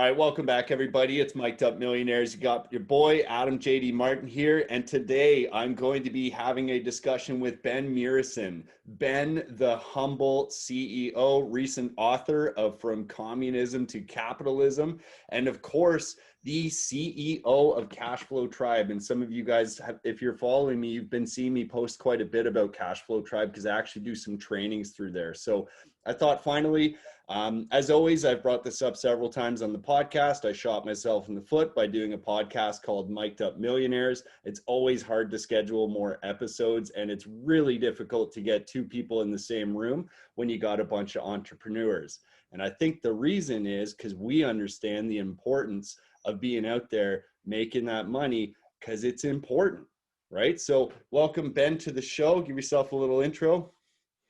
All right, welcome back, everybody. It's Mic'd Up Millionaires. You got your boy, Adam J.D. Martin here. And today I'm going to be having a discussion with Ben Muresan. Ben, the humble CEO, recent author of From Communism to Capitalism, and of course, the CEO of Cashflow Tribe. And some of you guys, if you're following me, you've been seeing me post quite a bit about Cashflow Tribe because I actually do some trainings through there. So I thought finally, as always, I've brought this up several times on the podcast. I shot myself in the foot by doing a podcast called Mic'd Up Millionaires. It's always hard to schedule more episodes, and it's really difficult to get two people in the same room when you got a bunch of entrepreneurs. And I think the reason is because we understand the importance of being out there making that money because it's important, right? So welcome, Ben, to the show. Give yourself a little intro.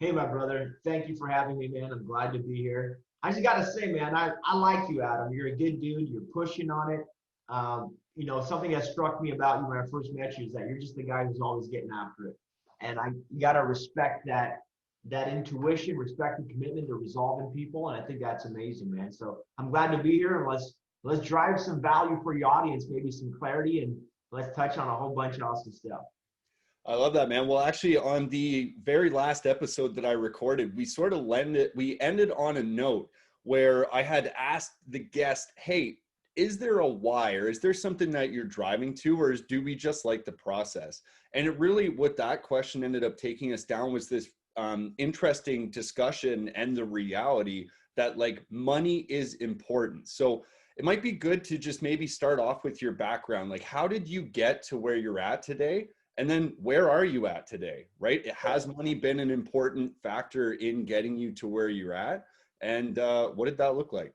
Hey, my brother. Thank you for having me, man. I'm glad to be here. I just got to say, man, I like you, Adam. You're a good dude. You're pushing on it. Something that struck me about you when I first met you is that you're just the guy who's always getting after it. And you got to respect that intuition, respect the commitment to resolving people. And I think that's amazing, man. So I'm glad to be here. And let's drive some value for your audience, maybe some clarity, and let's touch on a whole bunch of awesome stuff. I love that, man. Well, actually, on the very last episode that I recorded, we ended on a note where I had asked the guest, hey, is there a why, or is there something that you're driving to, or do we just like the process? And it really, what that question ended up taking us down was this interesting discussion and the reality that like money is important. So it might be good to just maybe start off with your background. Like, how did you get to where you're at today? And then where are you at today, right? Has money been an important factor in getting you to where you're at? And what did that look like?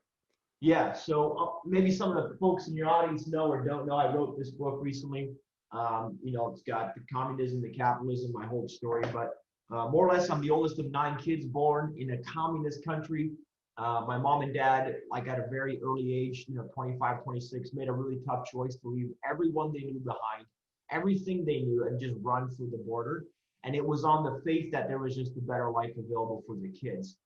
Yeah, so maybe some of the folks in your audience know or don't know, I wrote this book recently. It's got the communism, the capitalism, my whole story, but more or less I'm the oldest of 9 kids born in a communist country. My mom and dad, like at a very early age, 25, 26, made a really tough choice to leave everyone they knew behind, everything they knew, and just run through the border. And it was on the faith that there was just a better life available for the kids.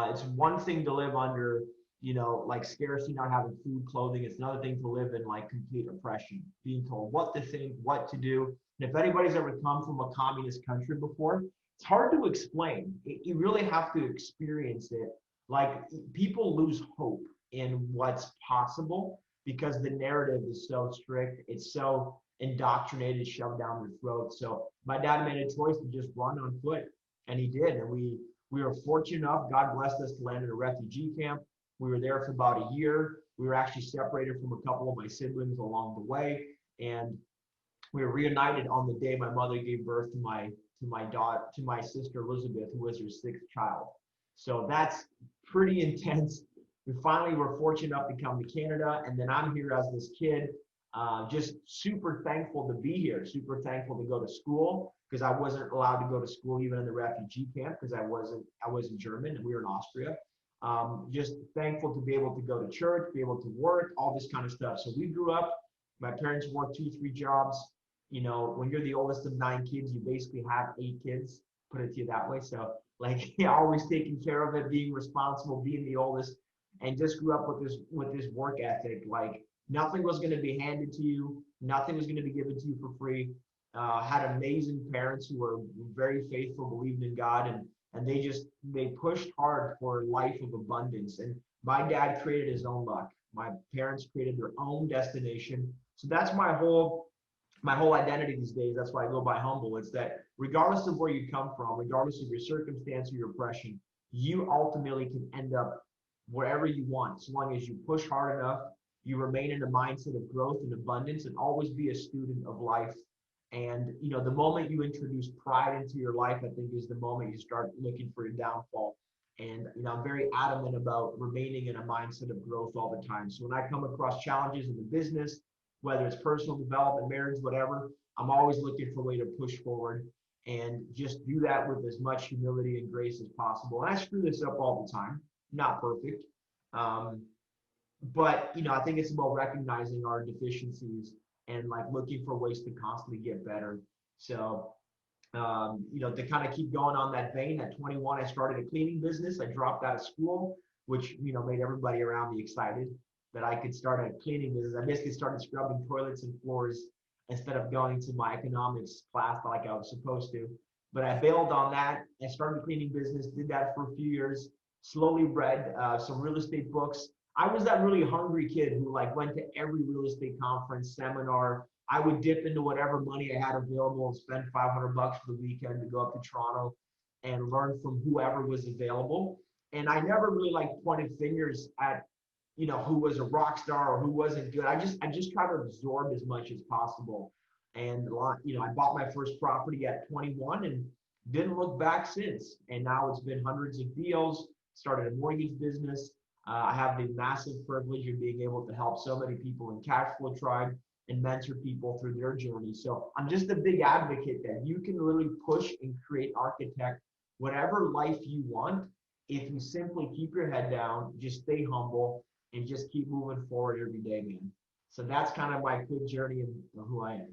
It's one thing to live under, like scarcity, not having food, clothing. It's another thing to live in like complete oppression, being told what to think, what to do. And if anybody's ever come from a communist country before, it's hard to explain. You really have to experience it. Like people lose hope in what's possible because the narrative is so strict. It's so indoctrinated, shoved down their throat. So my dad made a choice to just run on foot, and he did. And we were fortunate enough. God blessed us to land in a refugee camp. We were there for about a year. We were actually separated from a couple of my siblings along the way, and we were reunited on the day my mother gave birth to my sister Elizabeth, who was her 6th child. So that's pretty intense. We finally were fortunate enough to come to Canada, and then I'm here as this kid. Just super thankful to be here, super thankful to go to school because I wasn't allowed to go to school even in the refugee camp because I wasn't German and we were in Austria. Just thankful to be able to go to church, be able to work, all this kind of stuff. So we grew up, my parents worked 2-3 jobs. When you're the oldest of 9 kids, you basically have 8 kids, put it to you that way. So like always taking care of it, being responsible, being the oldest, and just grew up with this work ethic. Like nothing was going to be handed to you. Nothing was going to be given to you for free. Had amazing parents who were very faithful, believed in God, and they pushed hard for a life of abundance. And my dad created his own luck. My parents created their own destination. So that's my whole identity these days. That's why I go by humble. It's that regardless of where you come from, regardless of your circumstance or your oppression, you ultimately can end up wherever you want, so long as you push hard enough, you remain in a mindset of growth and abundance, and always be a student of life. And the moment you introduce pride into your life, I think is the moment you start looking for your downfall. And I'm very adamant about remaining in a mindset of growth all the time. So when I come across challenges in the business, whether it's personal development, marriage, whatever, I'm always looking for a way to push forward and just do that with as much humility and grace as possible. And I screw this up all the time, not perfect. But I think it's about recognizing our deficiencies and like looking for ways to constantly get better. So to kind of keep going on that vein, at 21 I started a cleaning business. I dropped out of school, which made everybody around me excited. that I could start a cleaning business. I basically started scrubbing toilets and floors instead of going to my economics class like I was supposed to. But I bailed on that. I started a cleaning business, did that for a few years, slowly read some real estate books. I was that really hungry kid who like went to every real estate conference, seminar. I would dip into whatever money I had available and spend 500 bucks for the weekend to go up to Toronto and learn from whoever was available. And I never really like pointed fingers at, who was a rock star or who wasn't good. I just try to absorb as much as possible. And I bought my first property at 21 and didn't look back since. And now it's been hundreds of deals. Started a mortgage business. I have the massive privilege of being able to help so many people in Cash Flow Tribe and mentor people through their journey. So I'm just a big advocate that you can literally push and create, architect whatever life you want if you simply keep your head down, just stay humble, and just keep moving forward every day, man. So that's kind of my quick journey and who I am.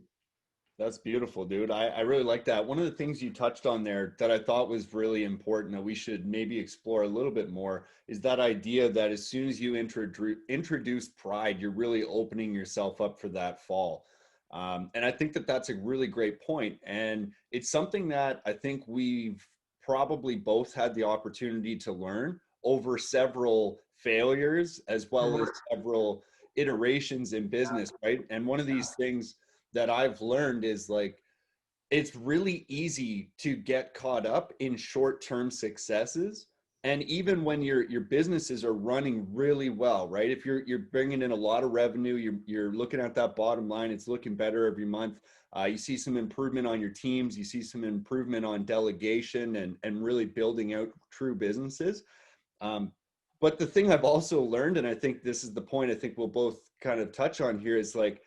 That's beautiful, dude. I really like that. One of the things you touched on there that I thought was really important that we should maybe explore a little bit more is that idea that as soon as you introduce pride, you're really opening yourself up for that fall. And I think that that's a really great point. And it's something that I think we've probably both had the opportunity to learn over several failures as well as several iterations in business, right? And one of these things that I've learned is like it's really easy to get caught up in short-term successes. And even when your businesses are running really well, right? If you're bringing in a lot of revenue, you're looking at that bottom line, it's looking better every month. You see some improvement on your teams, you see some improvement on delegation and really building out true businesses. But the thing I've also learned, and I think this is the point I think we'll both kind of touch on here, is like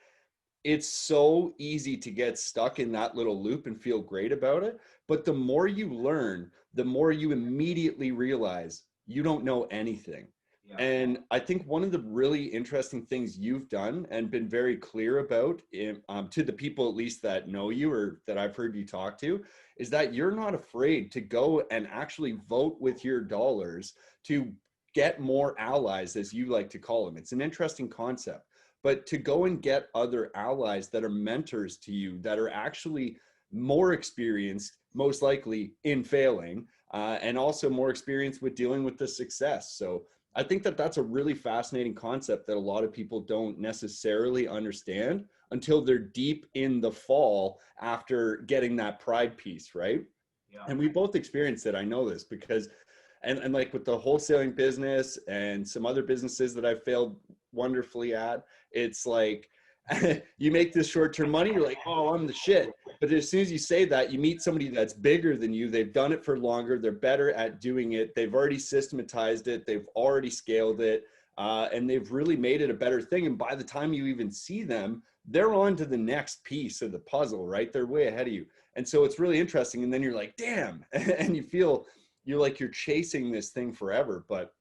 it's so easy to get stuck in that little loop and feel great about it. But the more you learn, the more you immediately realize you don't know anything. Yeah. And I think one of the really interesting things you've done and been very clear about to the people at least that know you or that I've heard you talk to is that you're not afraid to go and actually vote with your dollars to get more allies, as you like to call them. It's an interesting concept. But to go and get other allies that are mentors to you, that are actually more experienced, most likely in failing, and also more experienced with dealing with the success. So I think that that's a really fascinating concept that a lot of people don't necessarily understand until they're deep in the fall after getting that pride piece, right? Yeah. And we both experienced it. I know this because and like with the wholesaling business and some other businesses that I've failed wonderfully at, it's like you make this short-term money, you're like, oh, I'm the shit. But as soon as you say that, you meet somebody that's bigger than you, they've done it for longer, they're better at doing it, they've already systematized it, they've already scaled it, and they've really made it a better thing. And by the time you even see them, they're on to the next piece of the puzzle, right? They're way ahead of you. And so it's really interesting. And then you're like, damn, and you feel you're like you're chasing this thing forever. But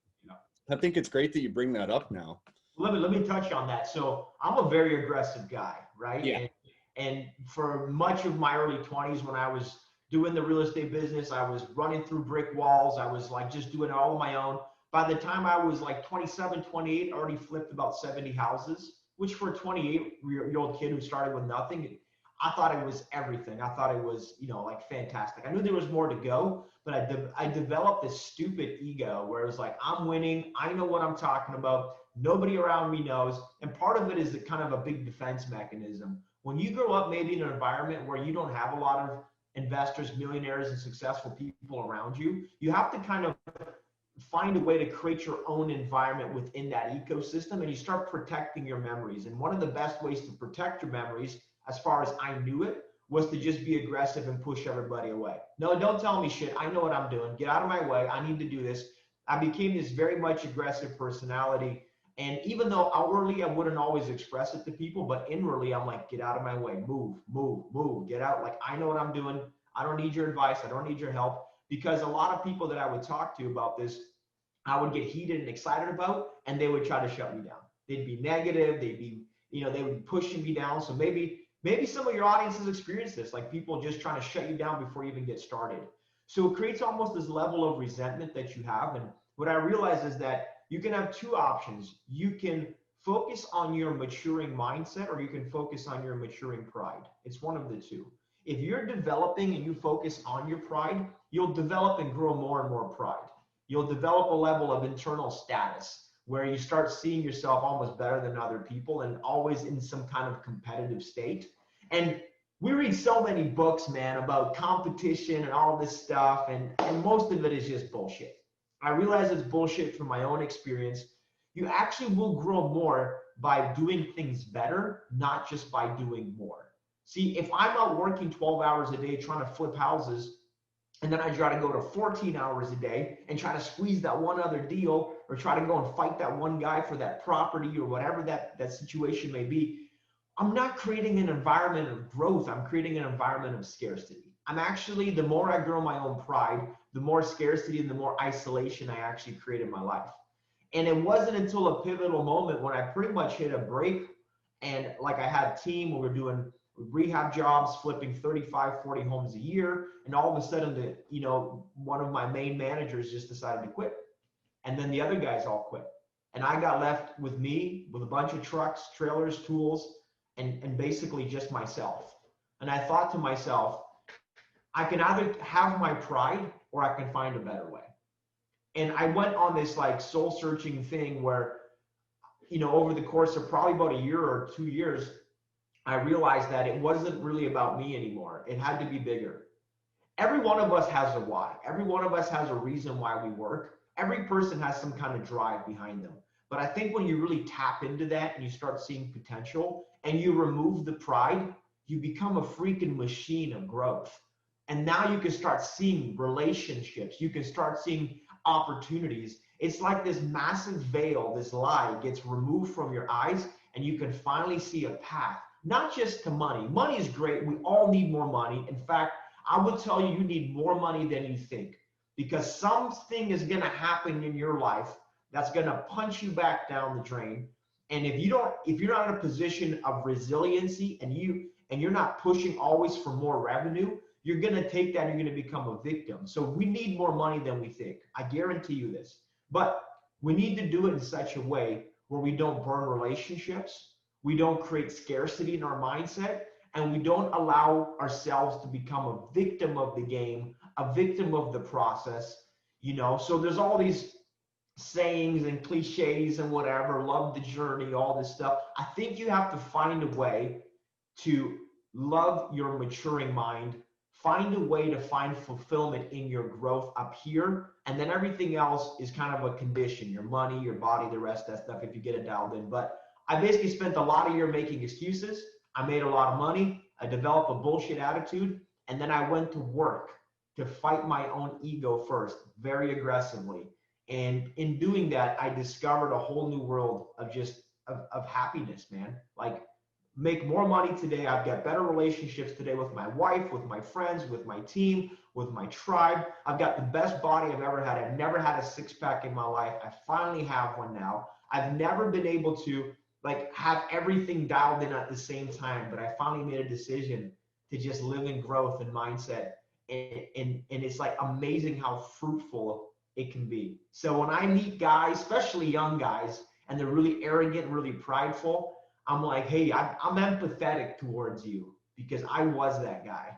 I think it's great that you bring that up now. Let me touch on that. So I'm a very aggressive guy, right? Yeah. And for much of my early 20s, when I was doing the real estate business, I was running through brick walls. I was like just doing it all on my own. By the time I was like 27, 28, I already flipped about 70 houses, which for a 28-year-old kid who started with nothing, I thought it was everything. I thought it was, like fantastic. I knew there was more to go, but I developed this stupid ego where it was like, I'm winning. I know what I'm talking about. Nobody around me knows. And part of it is the kind of a big defense mechanism. When you grow up maybe in an environment where you don't have a lot of investors, millionaires, and successful people around you, you have to kind of find a way to create your own environment within that ecosystem, and you start protecting your memories. And one of the best ways to protect your memories, as far as I knew it, was to just be aggressive and push everybody away. No, don't tell me shit. I know what I'm doing. Get out of my way. I need to do this. I became this very much aggressive personality. And even though outwardly I wouldn't always express it to people, but inwardly I'm like, get out of my way. Move, move, move. Get out. Like, I know what I'm doing. I don't need your advice. I don't need your help. Because a lot of people that I would talk to about this, I would get heated and excited about, and they would try to shut me down. They'd be negative. They'd be, they would be pushing me down. So maybe some of your audience has experienced this, like people just trying to shut you down before you even get started. So it creates almost this level of resentment that you have. And what I realize is that you can have two options. You can focus on your maturing mindset or you can focus on your maturing pride. It's one of the two. If you're developing and you focus on your pride, you'll develop and grow more and more pride. You'll develop a level of internal status where you start seeing yourself almost better than other people and always in some kind of competitive state. And we read so many books, man, about competition and all this stuff, and most of it is just bullshit. I realize it's bullshit from my own experience. You actually will grow more by doing things better, not just by doing more. See, if I'm out working 12 hours a day trying to flip houses, and then I try to go to 14 hours a day and try to squeeze that one other deal or try to go and fight that one guy for that property or whatever that situation may be, I'm not creating an environment of growth. I'm creating an environment of scarcity. I'm actually, the more I grow my own pride, the more scarcity and the more isolation I actually create in my life. And it wasn't until a pivotal moment when I pretty much hit a break and like I had a team, we were doing rehab jobs, flipping 35, 40 homes a year. And all of a sudden, one of my main managers just decided to quit. And then the other guys all quit. And I got left with me with a bunch of trucks, trailers, tools, and basically just myself. And I thought to myself, I can either have my pride or I can find a better way. And I went on this like soul searching thing where, over the course of probably about a year or 2 years, I realized that it wasn't really about me anymore. It had to be bigger. Every one of us has a why. Every one of us has a reason why we work. Every person has some kind of drive behind them. But I think when you really tap into that and you start seeing potential and you remove the pride, you become a freaking machine of growth. And now you can start seeing relationships. You can start seeing opportunities. It's like this massive veil, this lie gets removed from your eyes and you can finally see a path, not just to money. Money is great. We all need more money. In fact, I would tell you, you need more money than you think because something is going to happen in your life that's going to punch you back down the drain. And if you're not in a position of resiliency and you're not pushing always for more revenue, you're going to take that and you're going to become a victim. So we need more money than we think. I guarantee you this. But we need to do it in such a way where we don't burn relationships, we don't create scarcity in our mindset, and we don't allow ourselves to become a victim of the game, a victim of the process. So there's all these sayings and cliches and whatever, love the journey, all this stuff. I think you have to find a way to love your maturing mind, find a way to find fulfillment in your growth up here, and then everything else is kind of a condition, your money, your body, the rest of that stuff if you get it dialed in. But I basically spent a lot of years making excuses. I made a lot of money. I developed a bullshit attitude, and then I went to work to fight my own ego first, very aggressively. And in doing that, I discovered a whole new world of just of happiness, man. Like make more money today. I've got better relationships today with my wife, with my friends, with my team, with my tribe. I've got the best body I've ever had. I've never had a six-pack in my life. I finally have one now. I've never been able to like have everything dialed in at the same time, but I finally made a decision to just live in growth and mindset. And it's like amazing how fruitful it can be. So when I meet guys, especially young guys, and they're really arrogant, really prideful, I'm like, hey, I'm empathetic towards you because I was that guy.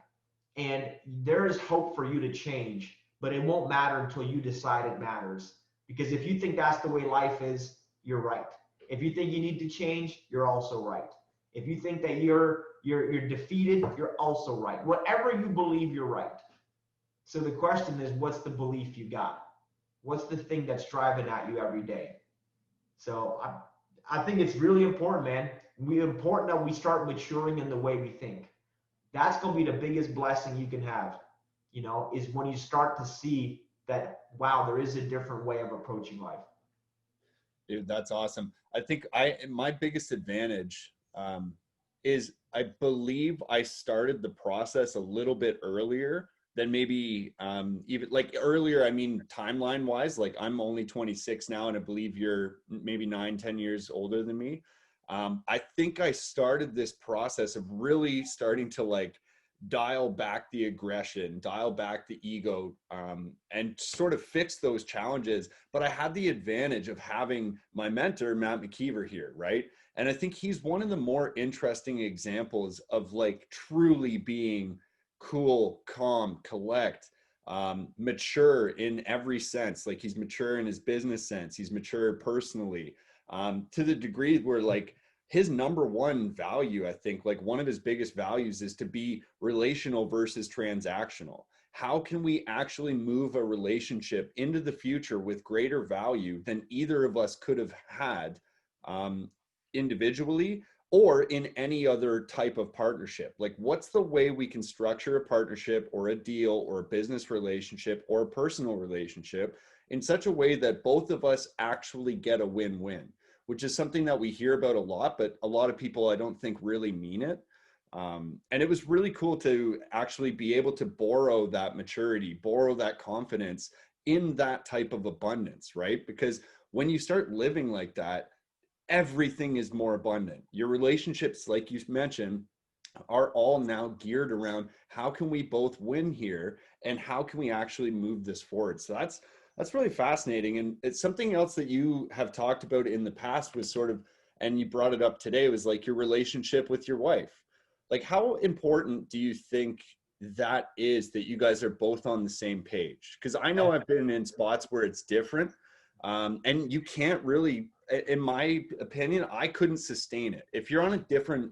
And there is hope for you to change, but it won't matter until you decide it matters. Because if you think that's the way life is, you're right. If you think you need to change, you're also right. If you think that you're defeated, you're also right. Whatever you believe, you're right. So the question is, what's the belief you got? What's the thing that's driving at you every day? So I think it's really important, man. It's important that we start maturing in the way we think. That's going to be the biggest blessing you can have, is when you start to see that, wow, there is a different way of approaching life. Dude, that's awesome. I think my biggest advantage is I believe I started the process a little bit earlier than maybe even like earlier. I mean, timeline wise, like I'm only 26 now, and I believe you're maybe 9-10 years older than me. I think I started this process of really starting to like dial back the aggression, dial back the ego, and sort of fix those challenges. But I had the advantage of having my mentor, Matt McKeever, here, right? And I think he's one of the more interesting examples of like truly being cool, calm, collect, mature in every sense. Like he's mature in his business sense, he's mature personally, to the degree where like his number one value, I think, like one of his biggest values is to be relational versus transactional. How can we actually move a relationship into the future with greater value than either of us could have had, um, individually or in any other type of partnership? Like, what's the way we can structure a partnership or a deal or a business relationship or a personal relationship in such a way that both of us actually get a win-win? Which is something that we hear about a lot, but a lot of people I don't think really mean it. And it was really cool to actually be able to borrow that maturity, borrow that confidence in that type of abundance, right? Because when you start living like that, everything is more abundant. Your relationships, like you mentioned, are all now geared around how can we both win here and how can we actually move this forward. So that's really fascinating. And it's something else that you have talked about in the past was sort of, and you brought it up today, was like your relationship with your wife. Like, how important do you think that is, that you guys are both on the same page? Because I know I've been in spots where it's different, and you can't really, in my opinion, I couldn't sustain it. If you're on a different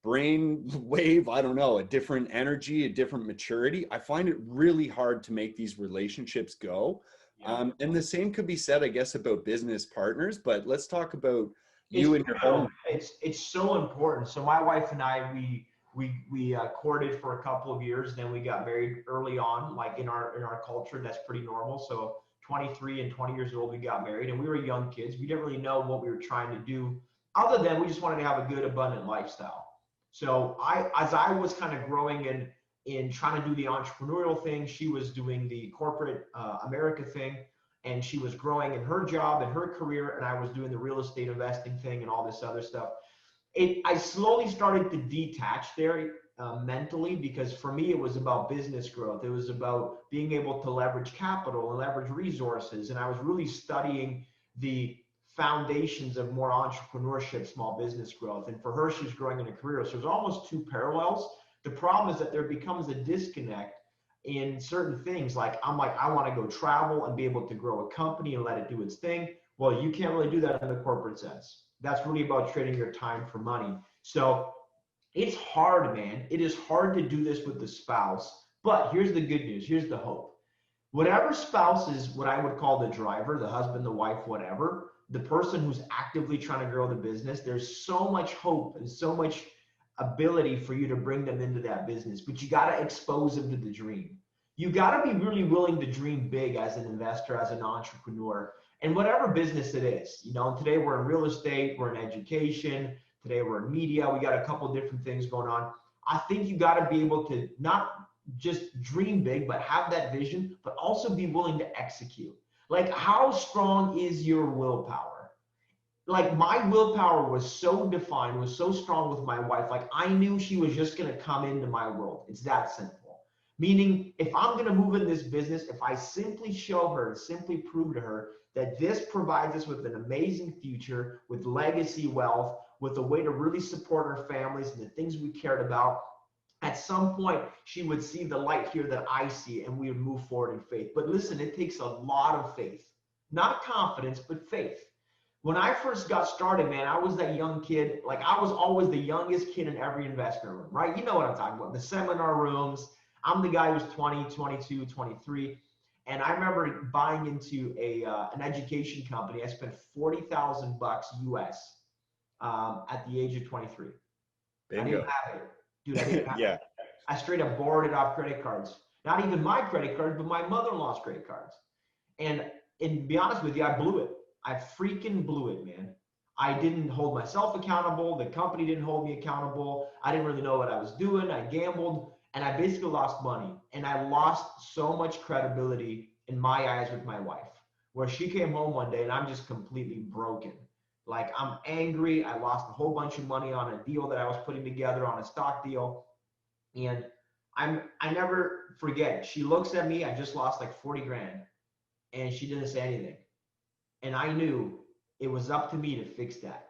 brain wave, I don't know, a different energy, a different maturity, I find it really hard to make these relationships go. And the same could be said, I guess, about business partners, but let's talk about you and your own. It's so important. So my wife and I, we courted for a couple of years, then we got married early on. Like in our culture, that's pretty normal. So 23 and 20 years old, we got married, and we were young kids. We didn't really know what we were trying to do, other than we just wanted to have a good, abundant lifestyle. So as I was kind of growing in trying to do the entrepreneurial thing, she was doing the corporate America thing, and she was growing in her job and her career, and I was doing the real estate investing thing and all this other stuff. I slowly started to detach there mentally, because for me it was about business growth. It was about being able to leverage capital and leverage resources, and I was really studying the foundations of more entrepreneurship, small business growth. And for her, she's growing in a career. So there's almost two parallels. The problem is that there becomes a disconnect in certain things. Like I'm like, I want to go travel and be able to grow a company and let it do its thing. Well, you can't really do that in the corporate sense. That's really about trading your time for money. So it's hard, man. It is hard to do this with the spouse. But here's the good news. Here's the hope. Whatever spouse is what I would call the driver, the husband, the wife, whatever, the person who's actively trying to grow the business, there's so much hope and so much ability for you to bring them into that business. But you got to expose them to the dream. You got to be really willing to dream big as an investor, as an entrepreneur, and whatever business it is. You know, today we're in real estate, we're in education, today we're in media, we got a couple of different things going on. I think you got to be able to not just dream big, but have that vision, but also be willing to execute. Like, how strong is your willpower? Like, my willpower was so defined, was so strong with my wife. Like, I knew she was just going to come into my world. It's that simple. Meaning, if I'm going to move in this business, if I simply show her, simply prove to her that this provides us with an amazing future, with legacy wealth, with a way to really support our families and the things we cared about, at some point she would see the light here that I see, and we would move forward in faith. But listen, it takes a lot of faith, not confidence, but faith. When I first got started, man, I was that young kid. Like, I was always the youngest kid in every investment room, right? You know what I'm talking about, the seminar rooms. I'm the guy who's 20, 22, 23. And I remember buying into an education company. I spent 40,000 bucks US at the age of 23. Bingo. I didn't have it. Dude, I didn't have Yeah. it. I straight up borrowed it off credit cards. Not even my credit cards, but my mother-in-law's credit cards. And to be honest with you, I blew it. I freaking blew it, man. I didn't hold myself accountable. The company didn't hold me accountable. I didn't really know what I was doing. I gambled, and I basically lost money. And I lost so much credibility in my eyes with my wife, where she came home one day and I'm just completely broken. Like, I'm angry. I lost a whole bunch of money on a deal that I was putting together, on a stock deal. And I never forget, she looks at me, I just lost like 40 grand, and she didn't say anything. And I knew it was up to me to fix that.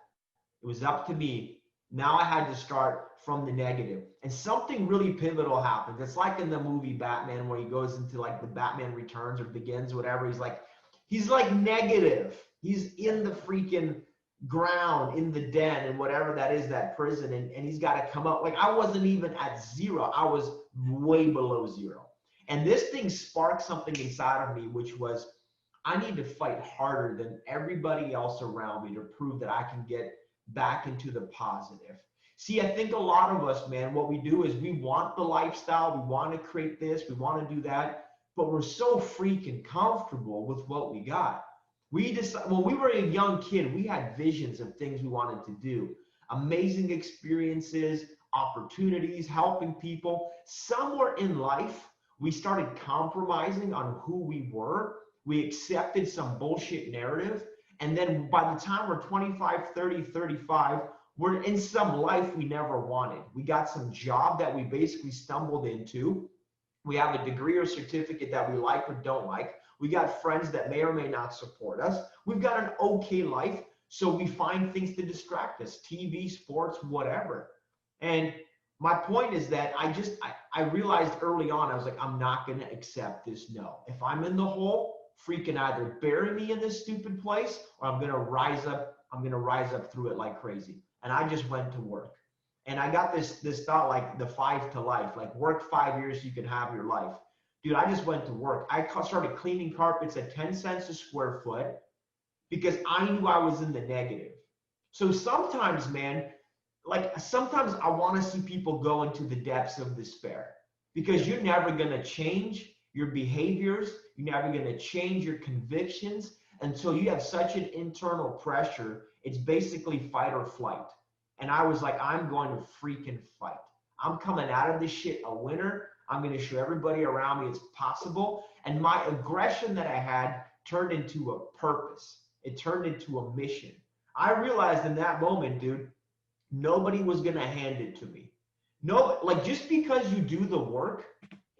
It was up to me. Now I had to start from the negative. And something really pivotal happened. It's like in the movie Batman where he goes into like the Batman Returns or Begins, whatever. He's like negative. He's in the freaking ground, in the den, and whatever that is, that prison, and he's got to come out. Like I wasn't even at zero. I was way below zero. And this thing sparked something inside of me, which was I need to fight harder than everybody else around me to prove that I can get back into the positive. See, I think a lot of us, man, what we do is we want the lifestyle, we want to create this, we want to do that, but we're so freaking comfortable with what we got. We just, when we were a young kid, we had visions of things we wanted to do, amazing experiences, opportunities, helping people. Somewhere in life, we started compromising on who we were. We accepted some bullshit narrative. And then by the time we're 25, 30, 35, we're in some life we never wanted. We got some job that we basically stumbled into. We have a degree or certificate that we like or don't like. We got friends that may or may not support us. We've got an okay life. So we find things to distract us, TV, sports, whatever. And my point is that I realized early on, I was like, I'm not going to accept this no. If I'm in the hole, freaking either bury me in this stupid place or I'm going to rise up. I'm going to rise up through it like crazy. And I just went to work. And I got this thought, like the 5 to life, like work 5 years so you can have your life. Dude, I just went to work. I started cleaning carpets at 10 cents a square foot because I knew I was in the negative. So sometimes, man, like sometimes I want to see people go into the depths of despair because you're never going to change your behaviors. You're never going to change your convictions until you have such an internal pressure. It's basically fight or flight. And I was like, I'm going to freaking fight. I'm coming out of this shit a winner. I'm going to show everybody around me it's possible. And my aggression that I had turned into a purpose. It turned into a mission. I realized in that moment, dude, nobody was going to hand it to me. No, like just because you do the work,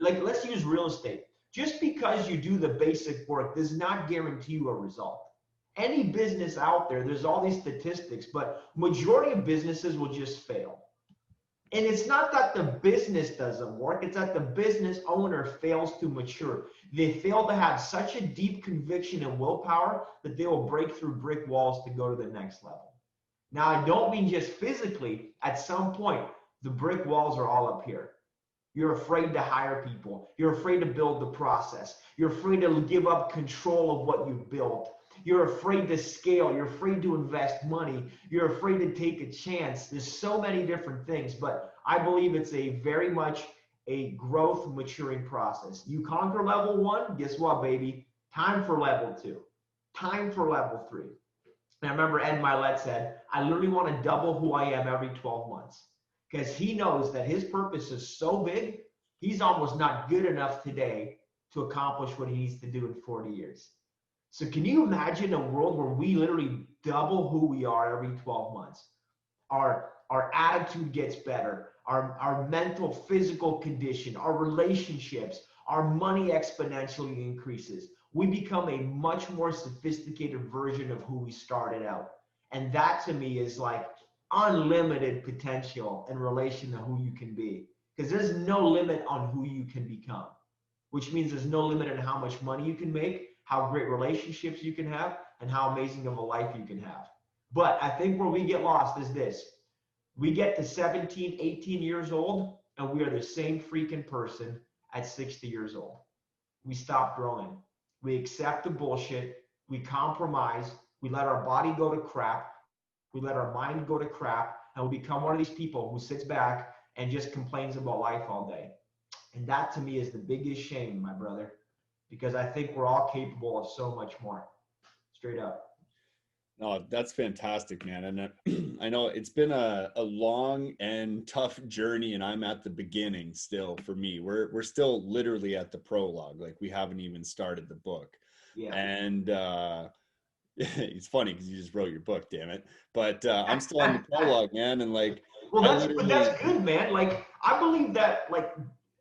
like let's use real estate. Just because you do the basic work does not guarantee you a result. Any business out there, there's all these statistics, but majority of businesses will just fail. And it's not that the business doesn't work, it's that the business owner fails to mature. They fail to have such a deep conviction and willpower that they will break through brick walls to go to the next level. Now, I don't mean just physically. At some point, the brick walls are all up here. You're afraid to hire people. You're afraid to build the process. You're afraid to give up control of what you've built. You're afraid to scale. You're afraid to invest money. You're afraid to take a chance. There's so many different things, but I believe it's a very much a growth maturing process. You conquer level 1, guess what, baby? Time for level 2. Time for level 3. And I remember Ed Milet said, I literally want to double who I am every 12 months because he knows that his purpose is so big, he's almost not good enough today to accomplish what he needs to do in 40 years. So can you imagine a world where we literally double who we are every 12 months? Our attitude gets better, our mental, physical condition, our relationships, our money exponentially increases. We become a much more sophisticated version of who we started out. And that to me is like unlimited potential in relation to who you can be. Because there's no limit on who you can become, which means there's no limit on how much money you can make, how great relationships you can have, and how amazing of a life you can have. But I think where we get lost is this. We get to 17, 18 years old, and we are the same freaking person at 60 years old. We stop growing. We accept the bullshit. We compromise. We let our body go to crap. We let our mind go to crap. And we become one of these people who sits back and just complains about life all day. And that to me is the biggest shame, my brother, because I think we're all capable of so much more. Straight up. No, that's fantastic, man. And I know it's been a long and tough journey, and I'm at the beginning still for me. We're still literally at the prologue. Like we haven't even started the book. Yeah. And It's funny because you just wrote your book, damn it. But I'm still on the prologue, man. And like, Well, I but that's literally, good, man. Like, I believe that like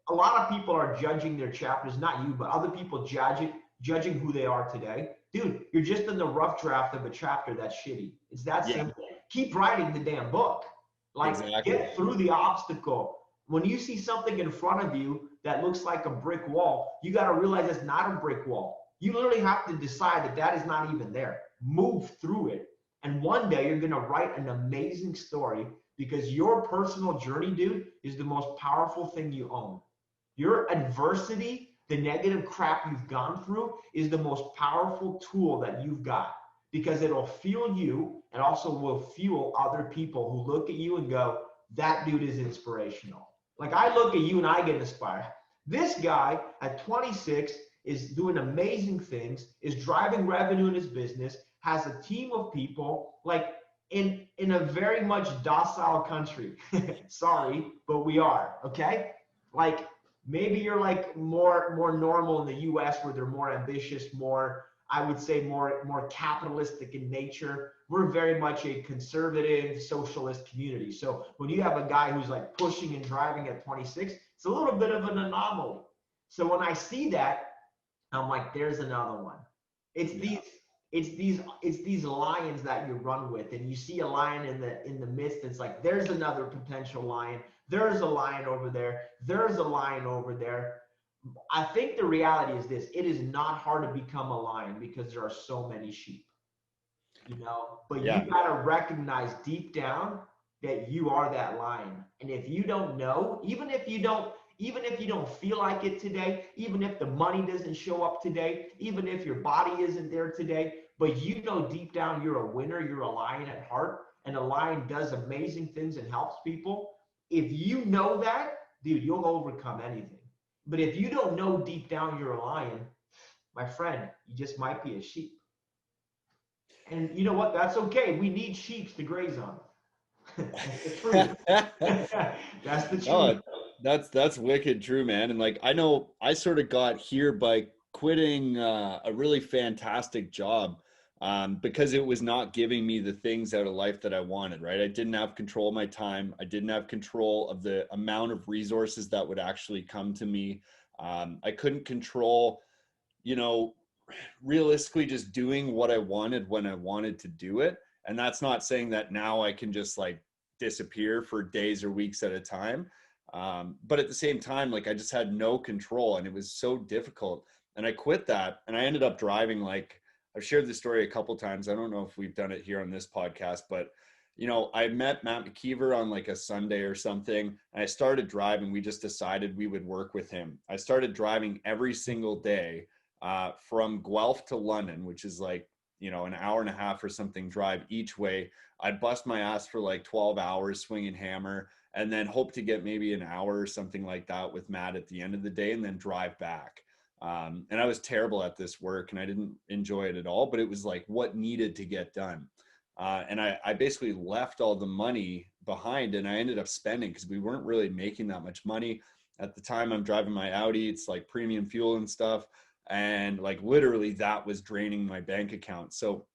a lot of people are judging their chapters, not you, but other people judging who they are today. Dude, you're just in the rough draft of a chapter that's shitty. It's that yeah, simple. Keep writing the damn book. Like, exactly. get through the obstacle. When you see something in front of you that looks like a brick wall, you got to realize it's not a brick wall. You literally have to decide that that is not even there. Move through it. And one day you're going to write an amazing story because your personal journey, dude, is the most powerful thing you own. Your adversity, the negative crap you've gone through, is the most powerful tool that you've got because it'll fuel you and also will fuel other people who look at you and go, that dude is inspirational. Like I look at you and I get inspired. This guy at 26 is doing amazing things, is driving revenue in his business, has a team of people. Like in a very much docile country. Sorry, but we are, okay? Like maybe you're like more normal in the US where they're more ambitious, more I would say more capitalistic in nature. We're very much a conservative socialist community. So when you have a guy who's like pushing and driving at 26, it's a little bit of an anomaly. So when I see that, I'm like, there's another one. It's Yeah. these lions that you run with, and you see a lion in the midst. It's like there's another potential lion. There's a lion over there. There's a lion over there. I think the reality is this: it is not hard to become a lion because there are so many sheep, you know. But you Yeah. gotta recognize deep down that you are that lion. And if you don't know, even if you don't feel like it today, even if the money doesn't show up today, even if your body isn't there today, but you know deep down you're a winner, you're a lion at heart, and a lion does amazing things and helps people. If you know that, dude, you'll overcome anything. But if you don't know deep down you're a lion, my friend, you just might be a sheep. And you know what? That's okay. We need sheep to graze on. That's the truth. That's the truth. Oh, that's wicked true, man. And like I know I sort of got here by quitting a really fantastic job because it was not giving me the things out of life that I wanted, right? I didn't have control of my time. I didn't have control of the amount of resources that would actually come to me. I couldn't control, you know, realistically just doing what I wanted when I wanted to do it. And that's not saying that now I can just like disappear for days or weeks at a time. But at the same time, like I just had no control and it was so difficult. And I quit that and I ended up driving like I've shared this story a couple times. I don't know if we've done it here on this podcast, but you know, I met Matt McKeever on like a Sunday or something, and I started driving. We just decided we would work with him. I started driving every single day from Guelph to London, which is like, you know, an hour and a half or something drive each way. I'd bust my ass for like 12 hours swinging hammer and then hope to get maybe an hour or something like that with Matt at the end of the day and then drive back. And I was terrible at this work and I didn't enjoy it at all, but it was like what needed to get done. And I basically left all the money behind and I ended up spending because we weren't really making that much money. At the time, I'm driving my Audi. It's like premium fuel and stuff. And like literally that was draining my bank account. So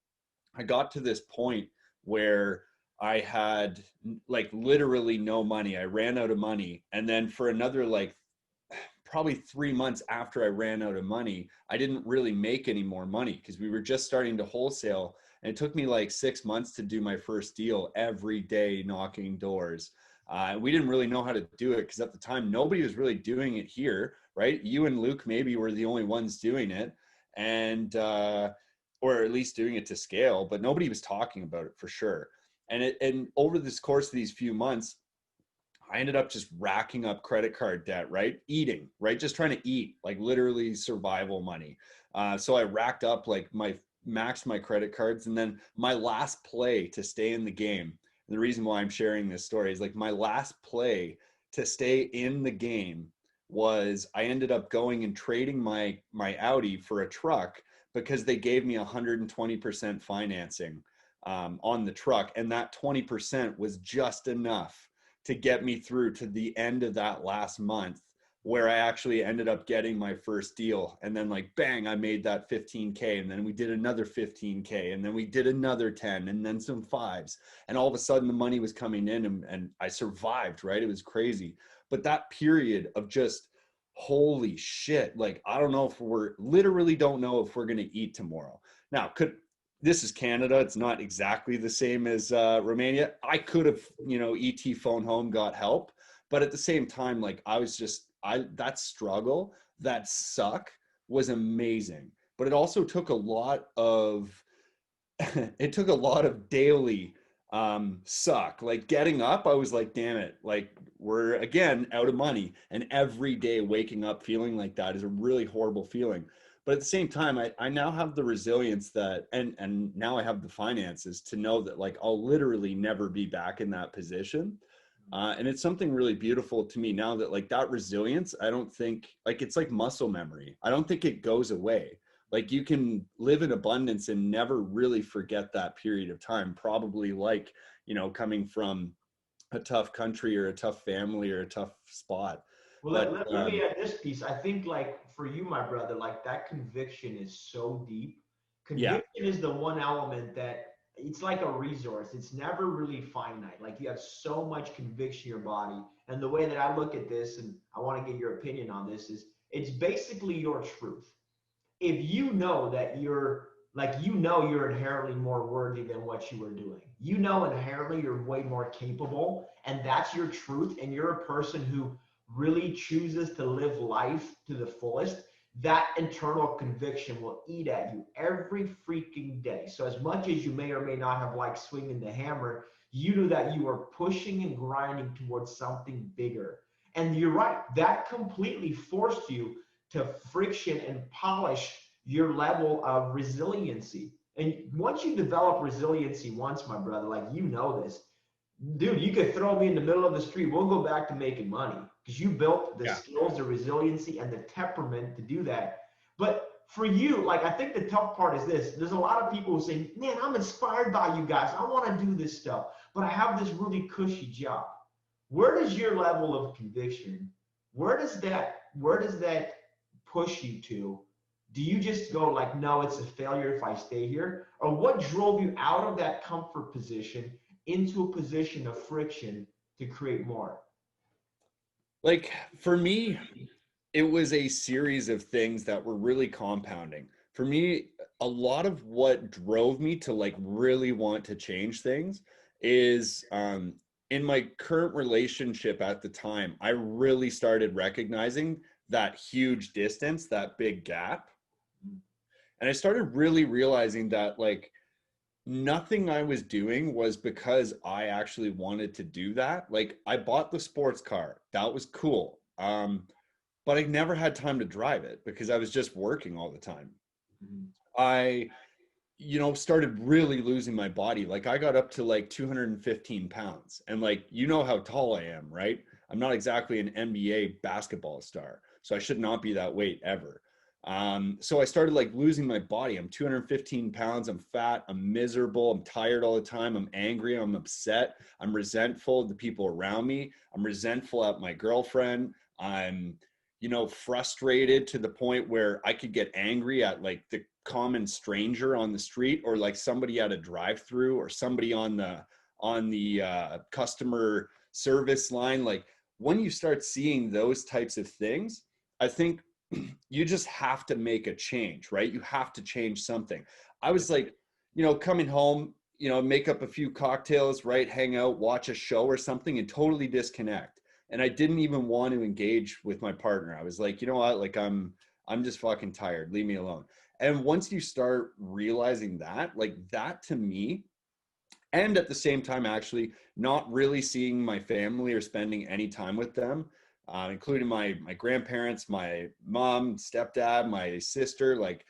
I got to this point where I had like literally no money. I ran out of money. And then for another like probably 3 months after I ran out of money, I didn't really make any more money because we were just starting to wholesale. And it took me like 6 months to do my first deal every day, knocking doors. We didn't really know how to do it because at the time, nobody was really doing it here, right? You and Luke maybe were the only ones doing it. And, or at least doing it to scale, but nobody was talking about it for sure. And over this course of these few months, I ended up just racking up credit card debt, right? Eating, right? Just trying to eat, like literally survival money. So I racked up like maxed my credit cards. And then my last play to stay in the game. And the reason why I'm sharing this story is like my last play to stay in the game was I ended up going and trading my Audi for a truck because they gave me 120% financing on the truck. And that 20% was just enough to get me through to the end of that last month where I actually ended up getting my first deal. And then like, bang, I made that 15K. And then we did another 15K. And then we did another 10 and then some fives. And all of a sudden the money was coming in and I survived, right? It was crazy. But that period of just, holy shit, like, I don't know if literally don't know if we're going to eat tomorrow. Now, this is Canada. It's not exactly the same as Romania. I could have, ET phone home, got help. But at the same time, like that struggle, that suck was amazing. But it also took a lot of, it took a lot of daily suck. Like getting up, I was like, damn it, like we're again out of money. And every day waking up feeling like that is a really horrible feeling. But at the same time, I now have the resilience that, and now I have the finances to know that like I'll literally never be back in that position. And it's something really beautiful to me now that like that resilience, I don't think like it's like muscle memory. I don't think it goes away. Like you can live in abundance and never really forget that period of time. Probably like, coming from a tough country or a tough family or a tough spot. Well, But let me add this piece. I think, like, for you, my brother, like, that conviction is so deep. yeah, Conviction is the one element that it's like a resource. It's never really finite. Like, you have so much conviction in your body. And the way that I look at this, and I want to get your opinion on this, is it's basically your truth. If you know that you're inherently more worthy than what you are doing, inherently you're way more capable, and that's your truth, and you're a person who really chooses to live life to the fullest, that internal conviction will eat at you every freaking day. So as much as you may or may not have liked swinging the hammer, you knew that you were pushing and grinding towards something bigger. And you're right, that completely forced you to friction and polish your level of resiliency. And once you develop resiliency once, my brother, like, this, dude, you could throw me in the middle of the street. We'll go back to making money because you built the yeah. skills, the resiliency, and the temperament to do that. But for you, like, I think the tough part is this. There's a lot of people who say, man, I'm inspired by you guys. I want to do this stuff, but I have this really cushy job. Where does your level of conviction, where does that push you to? Do you just go like, no, it's a failure if I stay here? Or what drove you out of that comfort position into a position of friction to create more? Like for me, it was a series of things that were really compounding. For me, a lot of what drove me to like really want to change things is in my current relationship at the time, I really started recognizing that huge distance, that big gap. And I started really realizing that like nothing I was doing was because I actually wanted to do that. Like I bought the sports car. That was cool. But I never had time to drive it because I was just working all the time. Mhm. I, started really losing my body. Like I got up to like 215 pounds and like, how tall I am, right? I'm not exactly an NBA basketball star. So I should not be that weight ever. So I started like losing my body. I'm 215 pounds. I'm fat. I'm miserable. I'm tired all the time. I'm angry. I'm upset. I'm resentful of the people around me. I'm resentful at my girlfriend. I'm, frustrated to the point where I could get angry at like the common stranger on the street or like somebody at a drive-through or somebody on the customer service line. Like when you start seeing those types of things, I think you just have to make a change, right? You have to change something. I was like, coming home, make up a few cocktails, right? Hang out, watch a show or something and totally disconnect. And I didn't even want to engage with my partner. I was like, you know what? Like I'm just fucking tired. Leave me alone. And once you start realizing that, like that to me, and at the same time, actually not really seeing my family or spending any time with them, including my grandparents, my mom, stepdad, my sister. Like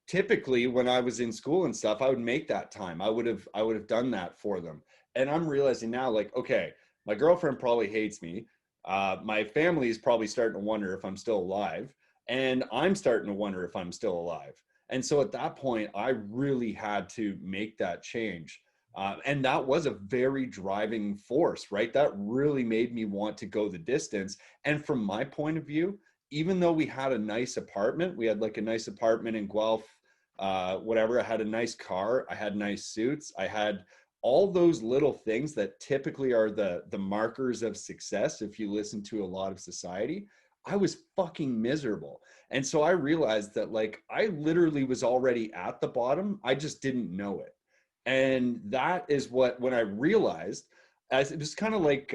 typically when I was in school and stuff, I would make that time. I would have done that for them. And I'm realizing now, like, okay, my girlfriend probably hates me. My family is probably starting to wonder if I'm still alive, and I'm starting to wonder if I'm still alive. And so at that point, I really had to make that change. And that was a very driving force, right? That really made me want to go the distance. And from my point of view, even though we had a nice apartment, we had like a nice apartment in Guelph, whatever. I had a nice car, I had nice suits, I had all those little things that typically are the markers of success if you listen to a lot of society. I was fucking miserable. And so I realized that like I literally was already at the bottom. I just didn't know it. And that is what, when I realized, as it was kind of like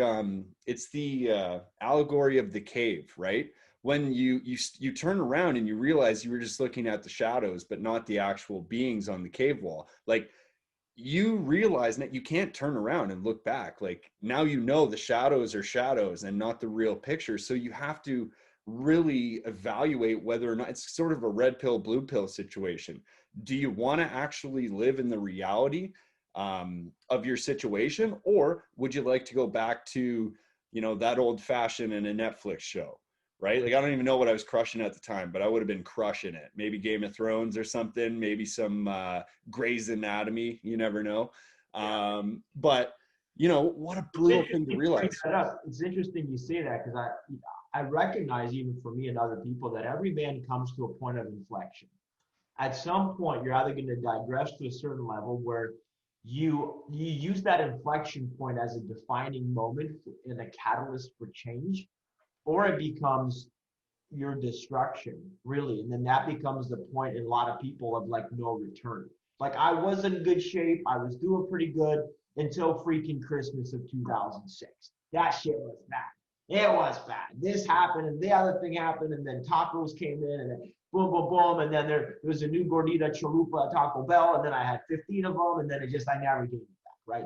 it's the allegory of the cave, right? When you turn around and you realize you were just looking at the shadows but not the actual beings on the cave wall, like you realize that you can't turn around and look back. Like now you know the shadows are shadows and not the real picture. So you have to really evaluate whether or not it's sort of a red pill, blue pill situation. Do you want to actually live in the reality of your situation, or would you like to go back to, you know, that old fashioned in a Netflix show? Right? Like I don't even know what I was crushing at the time, but I would have been crushing it. Maybe Game of Thrones or something, maybe some Grey's Anatomy, you never know. But you know, what a brutal thing to realize. It's interesting you say that because I recognize, even for me and other people, that every man comes to a point of inflection. At some point, you're either going to digress to a certain level where you use that inflection point as a defining moment and a catalyst for change, or it becomes your destruction, really. And then that becomes the point in a lot of people of like no return. Like I was in good shape, I was doing pretty good until freaking Christmas of 2006. That shit was bad. It was bad. This happened and the other thing happened, and then tacos came in, and then boom, boom, boom, and then there was a new gordita chalupa at Taco Bell, and then I had 15 of them, and then I never gave it back, right?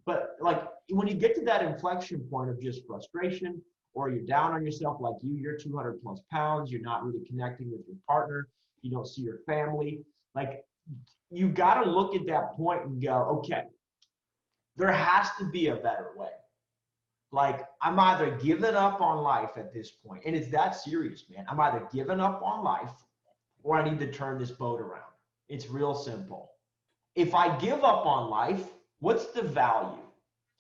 But like when you get to that inflection point of just frustration, or you're down on yourself, like you're 200 plus pounds, you're not really connecting with your partner, you don't see your family, like you got to look at that point and go, okay, there has to be a better way. Like I'm either giving up on life at this point, and it's that serious, man. I'm either giving up on life or I need to turn this boat around. It's real simple. If I give up on life, what's the value?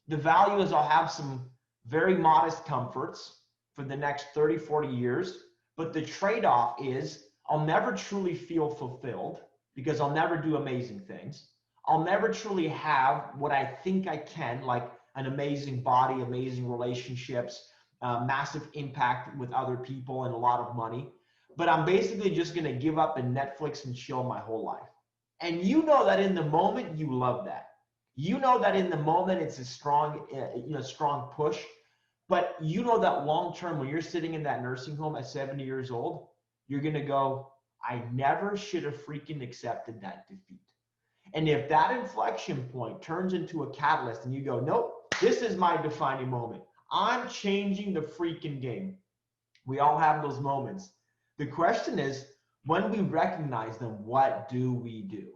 The value is I'll have some very modest comforts for the next 30, 40 years. But the trade-off is I'll never truly feel fulfilled because I'll never do amazing things. I'll never truly have what I think I can, like an amazing body, amazing relationships, massive impact with other people, and a lot of money. But I'm basically just going to give up and Netflix and chill my whole life. And you know that in the moment you love that. You know that in the moment it's a strong, strong push. But you know that long term, when you're sitting in that nursing home at 70 years old, you're going to go, I never should have freaking accepted that defeat. And if that inflection point turns into a catalyst and you go, nope, this is my defining moment. I'm changing the freaking game. We all have those moments. The question is, when we recognize them, what do we do?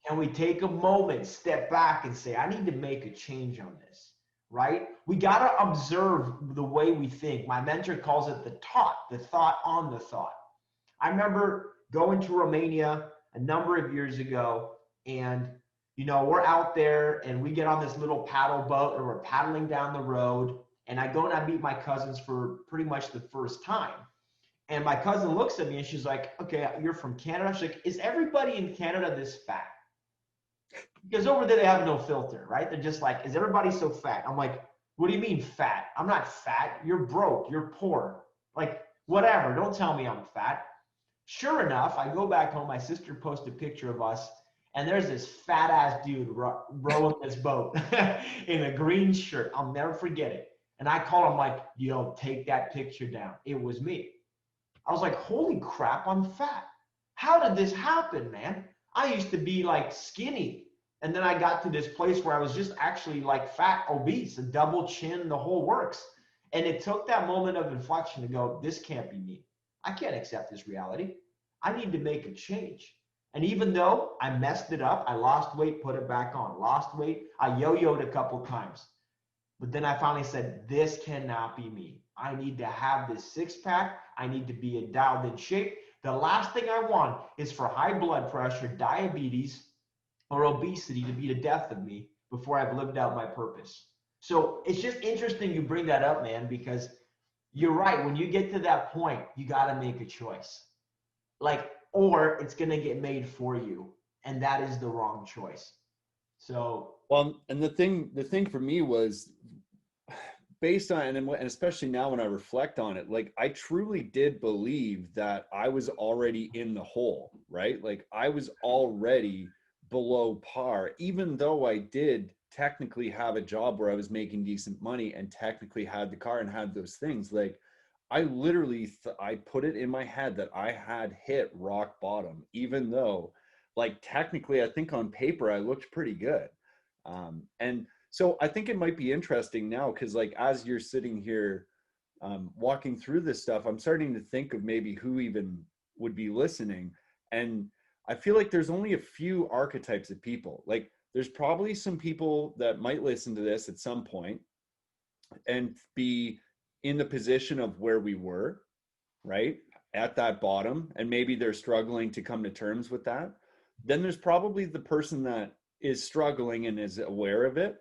And we take a moment, step back and say, I need to make a change on this, right? We got to observe the way we think. My mentor calls it the thought on the thought. I remember going to Romania a number of years ago, and we're out there and we get on this little paddle boat, or we're paddling down the road, and I go and I meet my cousins for pretty much the first time. And my cousin looks at me and she's like, okay, you're from Canada. She's like, is everybody in Canada this fat? Because over there they have no filter, right? They're just like, is everybody so fat? I'm like, what do you mean fat? I'm not fat. You're broke. You're poor. Like, whatever. Don't tell me I'm fat. Sure enough, I go back home. My sister posted a picture of us, and there's this fat ass dude rowing this boat in a green shirt. I'll never forget it. And I call him like, yo, take that picture down. It was me. I was like, holy crap, I'm fat. How did this happen, man? I used to be like skinny. And then I got to this place where I was just actually like fat, obese, a double chin, the whole works. And it took that moment of inflection to go, this can't be me. I can't accept this reality. I need to make a change. And even though I messed it up, I lost weight, put it back on, lost weight. I yo-yoed a couple times. But then I finally said, this cannot be me. I need to have this six pack. I need to be in dialed in shape. The last thing I want is for high blood pressure, diabetes, or obesity to be the death of me. before I've lived out my purpose. So it's just interesting you bring that up, man, because you're right. When you get to that point, you got to make a choice. Like, or it's going to get made for you. And that is the wrong choice. So, Well, and the thing for me was based on, and especially now when I reflect on it, like I truly did believe that I was already in the hole, right? Like I was already below par, even though I did technically have a job where I was making decent money and technically had the car and had those things. Like I literally, I put it in my head that I had hit rock bottom, even though like technically I think on paper I looked pretty good. And so I think it might be interesting now because like as you're sitting here walking through this stuff, I'm starting to think of maybe who even would be listening. And I feel like there's only a few archetypes of people. Like there's probably some people that might listen to this at some point and be in the position of where we were, right? At that bottom. And maybe they're struggling to come to terms with that. Then there's probably the person that is struggling and is aware of it.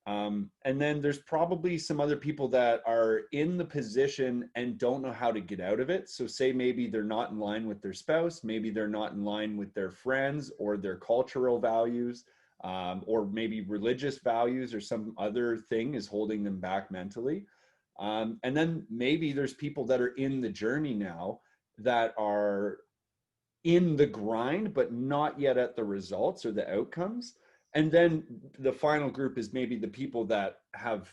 And then there's probably some other people that are in the position and don't know how to get out of it. So say maybe they're not in line with their spouse, maybe they're not in line with their friends or their cultural values, or maybe religious values or some other thing is holding them back mentally. And then maybe there's people that are in the journey now that are in the grind, but not yet at the results or the outcomes. And then the final group is maybe the people that have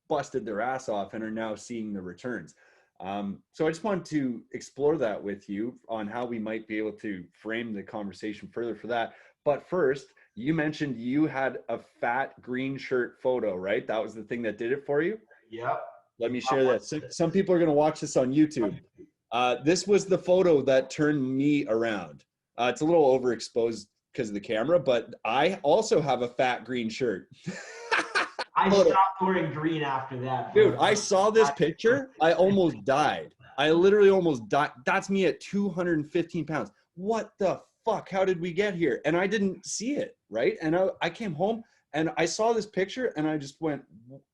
busted their ass off and are now seeing the returns. So I just wanted to explore that with you on how we might be able to frame the conversation further for that. But first, you mentioned you had a fat green shirt photo, right? That was the thing that did it for you? yep. Let me share this. Some people are going to watch this on YouTube. This was the photo that turned me around. It's a little overexposed because of the camera, but I also have a fat green shirt. I stopped wearing green after that. Dude, I saw this picture. I almost died. I literally almost died. That's me at 215 pounds. What the fuck? How did we get here? And I didn't see it, right? And I came home and I saw this picture and I just went,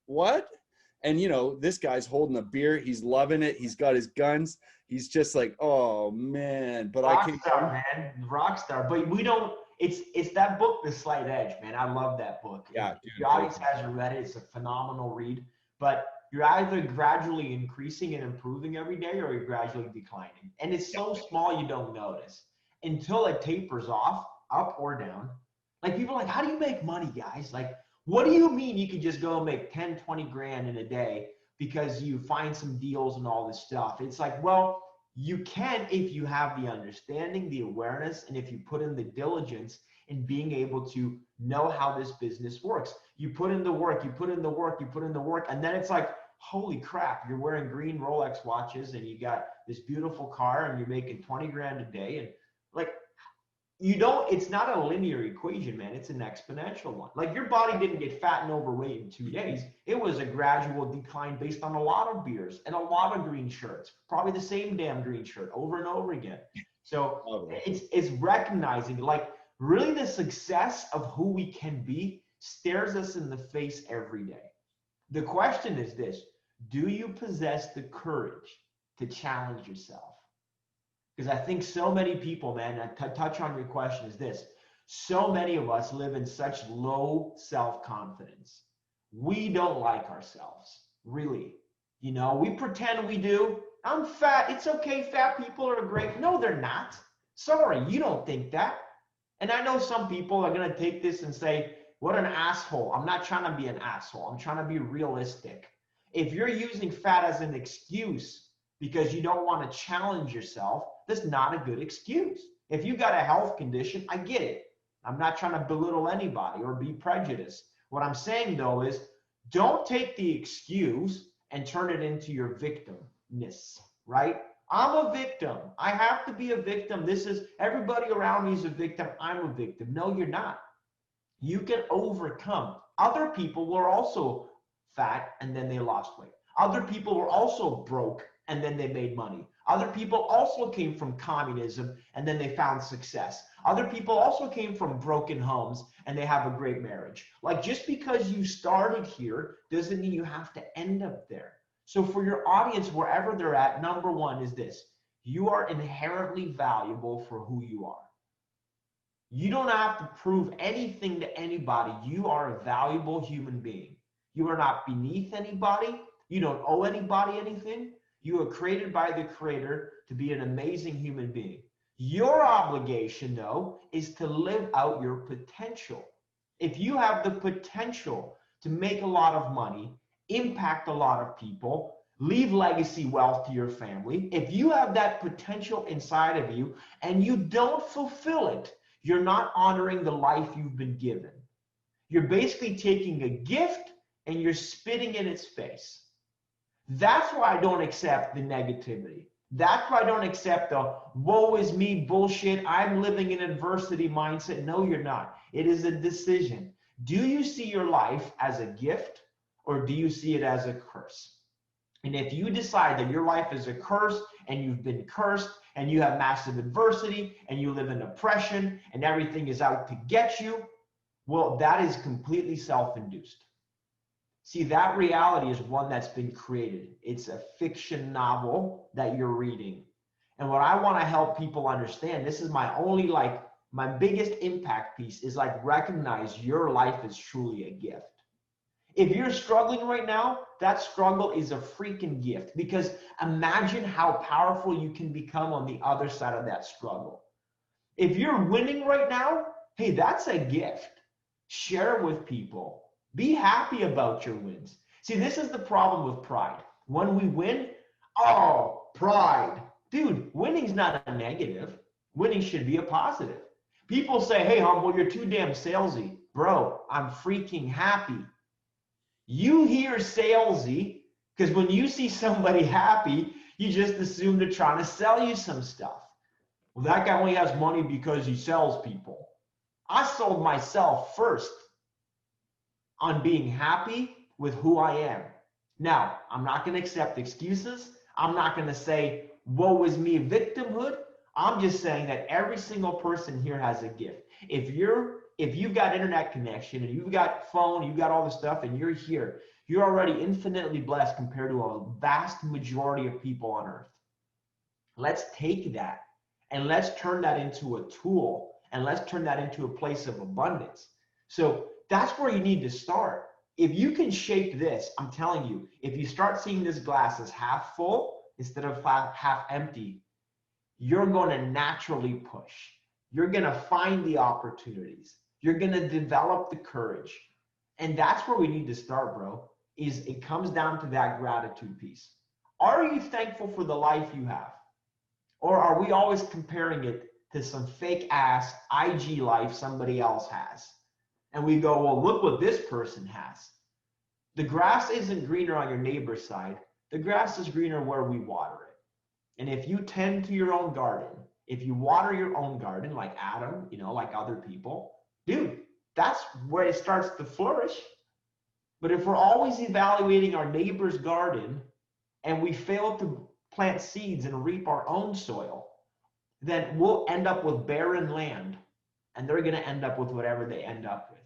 what? And you know, this guy's holding a beer. He's loving it. He's got his guns. He's just like, oh man. But I can't. Rockstar, man, rockstar. But we don't. It's that book, The Slight Edge, man. I love that book. Yeah, If dude. your audience hasn't read it, it's a phenomenal read. But you're either gradually increasing and improving every day, or you're gradually declining. And it's so small you don't notice until it tapers off, up or down. Like people are like, how do you make money, guys? Like, what do you mean you can just go and make 10, 20 grand in a day because you find some deals and all this stuff? It's like, well, you can if you have the understanding, the awareness, and if you put in the diligence in being able to know how this business works. You put in the work, you put in the work, you put in the work, and then it's like, holy crap, you're wearing green Rolex watches and you got this beautiful car and you're making 20 grand a day. And like, you don't, it's not a linear equation, man. It's an exponential one. Like your body didn't get fat and overweight in 2 days. It was a gradual decline based on a lot of beers and a lot of green shirts, probably the same damn green shirt over and over again. So it's recognizing like really the success of who we can be stares us in the face every day. The question is this: do you possess the courage to challenge yourself? Because I think so many people, man, to touch on your question is this: so many of us live in such low self-confidence. We don't like ourselves, really. You know, we pretend we do. I'm fat. It's okay. Fat people are great. No, they're not. Sorry, you don't think that. And I know some people are going to take this and say, what an asshole. I'm not trying to be an asshole. I'm trying to be realistic. If you're using fat as an excuse because you don't want to challenge yourself, that's not a good excuse. If you got a health condition, I get it. I'm not trying to belittle anybody or be prejudiced. What I'm saying though is don't take the excuse and turn it into your victimness, right? I'm a victim. I have to be a victim. This is everybody around me is a victim. I'm a victim. No, you're not. You can overcome. Other people were also fat and then they lost weight. Other people were also broke and then they made money. Other people also came from communism and then they found success. Other people also came from broken homes and they have a great marriage. Like, just because you started here doesn't mean you have to end up there. So for your audience, wherever they're at, number one is this: you are inherently valuable for who you are. You don't have to prove anything to anybody. You are a valuable human being. You are not beneath anybody. You don't owe anybody anything. You are created by the Creator to be an amazing human being. Your obligation, though, is to live out your potential. If you have the potential to make a lot of money, impact a lot of people, leave legacy wealth to your family, if you have that potential inside of you and you don't fulfill it, you're not honoring the life you've been given. You're basically taking a gift and you're spitting in its face. That's why I don't accept the negativity. That's why I don't accept the woe is me bullshit. I'm living in adversity mindset. No, you're not. It is a decision. Do you see your life as a gift or do you see it as a curse? And if you decide that your life is a curse and you've been cursed and you have massive adversity and you live in oppression and everything is out to get you, well, that is completely self-induced. See, that reality is one that's been created. It's a fiction novel that you're reading. And what I want to help people understand, this is my only, my biggest impact piece is recognize your life is truly a gift. If you're struggling right now, that struggle is a freaking gift, because imagine how powerful you can become on the other side of that struggle. If you're winning right now, hey, that's a gift. Share it with people. Be happy about your wins. See, this is the problem with pride. When we win, oh, pride. Dude, winning's not a negative. Winning should be a positive. People say, hey, Humble, you're too damn salesy. Bro, I'm freaking happy. You hear salesy because when you see somebody happy, you just assume they're trying to sell you some stuff. Well, that guy only has money because he sells people. I sold myself first on being happy with who I am. Now, I'm not going to accept excuses. I'm not going to say, woe is me, victimhood. I'm just saying that every single person here has a gift. If you've got internet connection and you've got phone, you've got all the stuff and you're here, you're already infinitely blessed compared to a vast majority of people on earth. Let's take that and let's turn that into a tool and let's turn that into a place of abundance. So that's where you need to start. If you can shape this, I'm telling you, if you start seeing this glass as half full instead of half empty, you're going to naturally push. You're going to find the opportunities. You're going to develop the courage. And that's where we need to start, bro, is it comes down to that gratitude piece. Are you thankful for the life you have? Or are we always comparing it to some fake ass IG life somebody else has? And we go, well, look what this person has. The grass isn't greener on your neighbor's side. The grass is greener where we water it. And if you tend to your own garden, if you water your own garden like Adam, like other people, dude, that's where it starts to flourish. But if we're always evaluating our neighbor's garden and we fail to plant seeds and reap our own soil, then we'll end up with barren land and they're going to end up with whatever they end up with.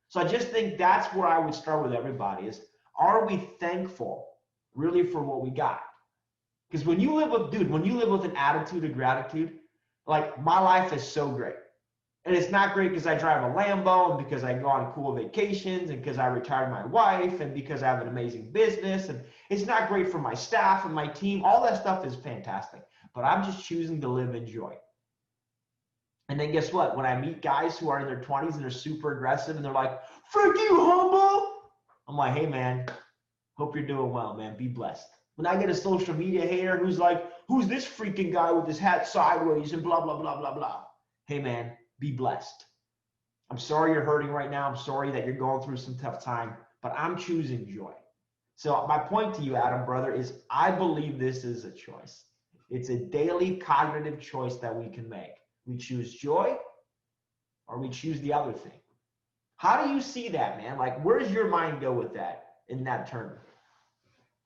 So I just think that's where I would start with everybody is, are we thankful really for what we got? Because when you live with an attitude of gratitude, like my life is so great. And it's not great because I drive a Lambo and because I go on cool vacations and because I retired my wife and because I have an amazing business. And it's not great for my staff and my team. All that stuff is fantastic. But I'm just choosing to live in joy. And then guess what? When I meet guys who are in their 20s and they're super aggressive and they're like, frick you, Humble. I'm like, hey, man, hope you're doing well, man. Be blessed. When I get a social media hater who's like, who's this freaking guy with his hat sideways and blah, blah, blah, blah, blah. Hey, man, be blessed. I'm sorry you're hurting right now. I'm sorry that you're going through some tough time, but I'm choosing joy. So my point to you, Adam, brother, is I believe this is a choice. It's a daily cognitive choice that we can make. We choose joy or we choose the other thing. How do you see that, man? Like, where does your mind go with that in that term?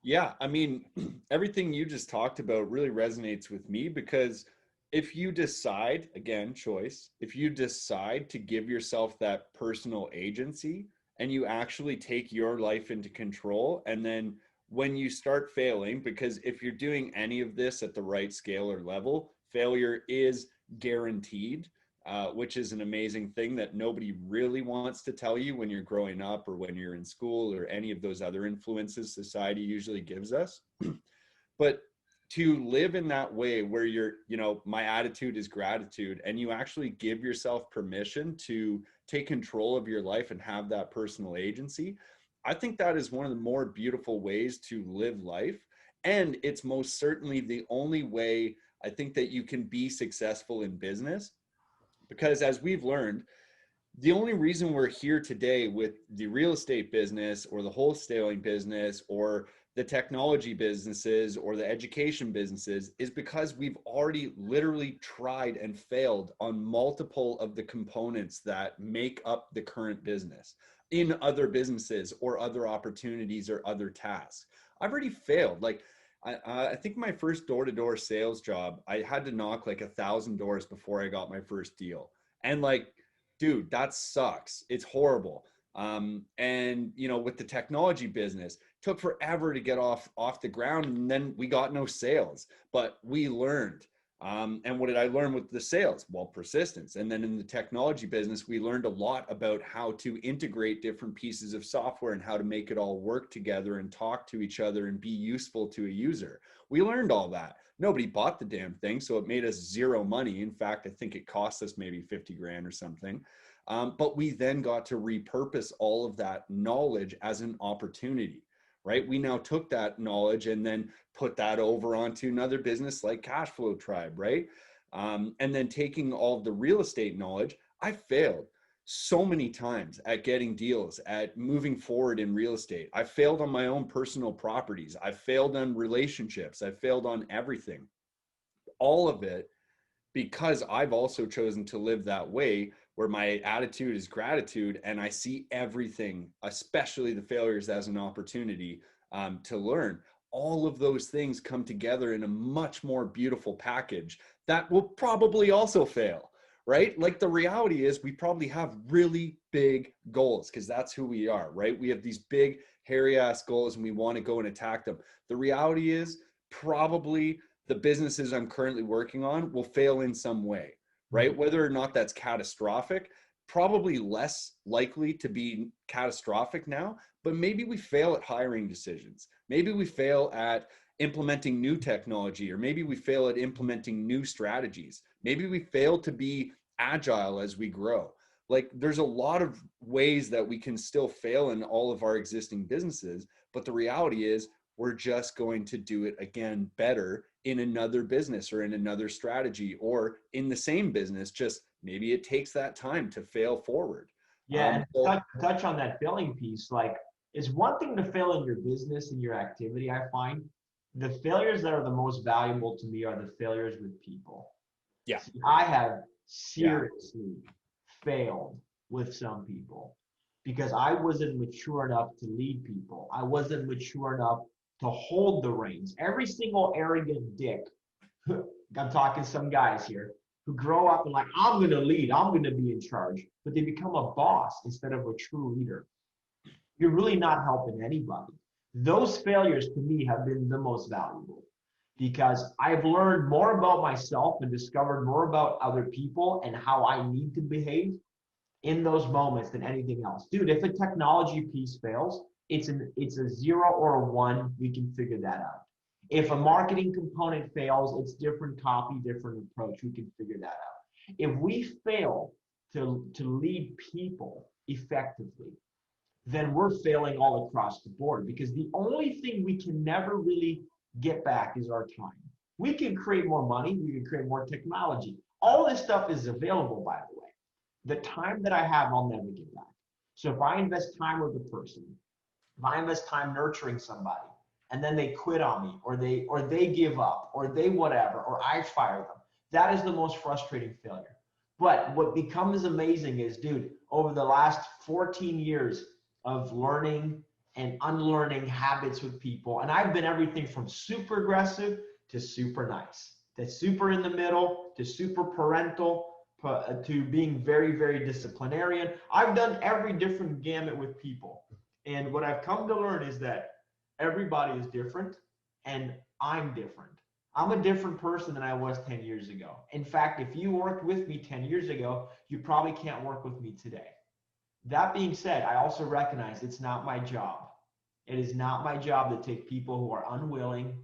Yeah, I mean, everything you just talked about really resonates with me because if you decide, again, choice, if you decide to give yourself that personal agency and you actually take your life into control, and then when you start failing, because if you're doing any of this at the right scale or level, failure is guaranteed. Which is an amazing thing that nobody really wants to tell you when you're growing up or when you're in school or any of those other influences society usually gives us. But to live in that way where you're, my attitude is gratitude, and you actually give yourself permission to take control of your life and have that personal agency, I think that is one of the more beautiful ways to live life. And it's most certainly the only way I think that you can be successful in business, because as we've learned, the only reason we're here today with the real estate business or the wholesaling business or the technology businesses or the education businesses is because we've already literally tried and failed on multiple of the components that make up the current business in other businesses or other opportunities or other tasks. I've already failed. Like, I think my first door-to-door sales job, I had to knock like 1,000 doors before I got my first deal. And like, dude, that sucks. It's horrible. And with the technology business, took forever to get off the ground, and then we got no sales, but we learned. And what did I learn with the sales? Well, persistence. And then in the technology business, we learned a lot about how to integrate different pieces of software and how to make it all work together and talk to each other and be useful to a user. We learned all that. Nobody bought the damn thing, so it made us zero money. In fact, I think it cost us maybe 50 grand or something. But we then got to repurpose all of that knowledge as an opportunity, right? We now took that knowledge and then put that over onto another business like Cashflow Tribe, right? And then taking all of the real estate knowledge, I failed so many times at getting deals, at moving forward in real estate. I failed on my own personal properties. I failed on relationships. I failed on everything. All of it because I've also chosen to live that way where my attitude is gratitude, and I see everything, especially the failures, as an opportunity to learn. All of those things come together in a much more beautiful package that will probably also fail, right? Like, the reality is we probably have really big goals because that's who we are, right? We have these big, hairy ass goals and we want to go and attack them. The reality is probably the businesses I'm currently working on will fail in some way, right? Whether or not that's catastrophic, probably less likely to be catastrophic now, but maybe we fail at hiring decisions. Maybe we fail at implementing new technology, or maybe we fail at implementing new strategies. Maybe we fail to be agile as we grow. Like, there's a lot of ways that we can still fail in all of our existing businesses, but the reality is we're just going to do it again better in another business or in another strategy or in the same business. Just maybe it takes that time to fail forward. Yeah, and touch on that failing piece. Like, it's one thing to fail in your business and your activity. I find the failures that are the most valuable to me are the failures with people. Yeah. See, I have Yeah. seriously failed with some people because I wasn't mature enough to lead people. I wasn't mature enough to hold the reins. Every single arrogant dick, I'm talking some guys here, who grow up and like, I'm going to lead, I'm going to be in charge, but they become a boss instead of a true leader. You're really not helping anybody. Those failures to me have been the most valuable because I've learned more about myself and discovered more about other people and how I need to behave in those moments than anything else. Dude, if a technology piece fails, it's a 0 or a 1. We can figure that out. If a marketing component fails, it's different copy, different approach. We can figure that out. If we fail to lead people effectively, then we're failing all across the board because the only thing we can never really get back is our time. We can create more money, we can create more technology. All this stuff is available, by the way. The time that I have, I'll never get back. So if I invest time with a person, if I invest time nurturing somebody, and then they quit on me, or they give up, or they whatever, or I fire them, that is the most frustrating failure. But what becomes amazing is, dude, over the last 14 years of learning and unlearning habits with people. And I've been everything from super aggressive to super nice, to super in the middle, to super parental, to being very, very disciplinarian. I've done every different gamut with people. And what I've come to learn is that everybody is different and I'm different. I'm a different person than I was 10 years ago. In fact, if you worked with me 10 years ago, you probably can't work with me today. That being said, I also recognize it's not my job. It is not my job to take people who are unwilling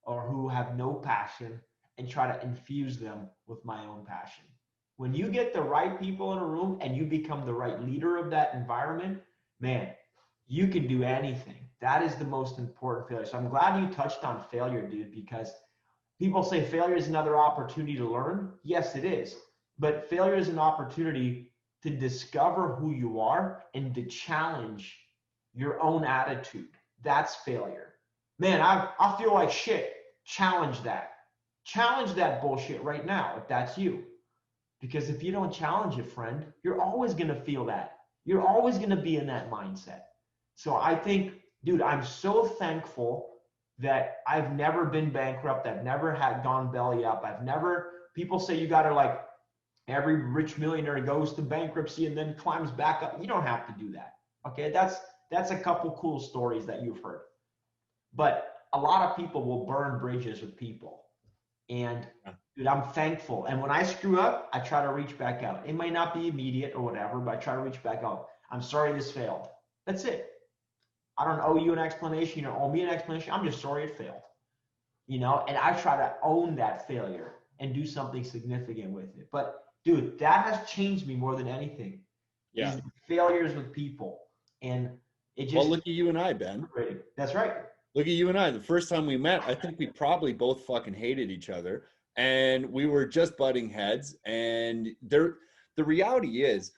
or who have no passion and try to infuse them with my own passion. When you get the right people in a room and you become the right leader of that environment, man, you can do anything. That is the most important failure. So I'm glad you touched on failure, dude, because people say failure is another opportunity to learn. Yes, it is. But failure is an opportunity to discover who you are and to challenge your own attitude. That's failure. Man, I feel like shit. Challenge that. Challenge that bullshit right now if that's you. Because if you don't challenge it, friend, you're always going to feel that. You're always going to be in that mindset. So I think, dude, I'm so thankful that I've never been bankrupt. I've never had gone belly up. People say you got to like, every rich millionaire goes to bankruptcy and then climbs back up. You don't have to do that. Okay. That's a couple cool stories that you've heard. But a lot of people will burn bridges with people. And dude, I'm thankful. And when I screw up, I try to reach back out. It might not be immediate or whatever, but I try to reach back out. I'm sorry this failed. That's it. I don't owe you an explanation. You don't owe me an explanation. I'm just sorry it failed. And I try to own that failure and do something significant with it. But dude, that has changed me more than anything. Yeah. Is failures with people. And it just. Well, look at you and I, Ben. That's right. Look at you and I. The first time we met, I think we probably both fucking hated each other. And we were just butting heads. And the reality is,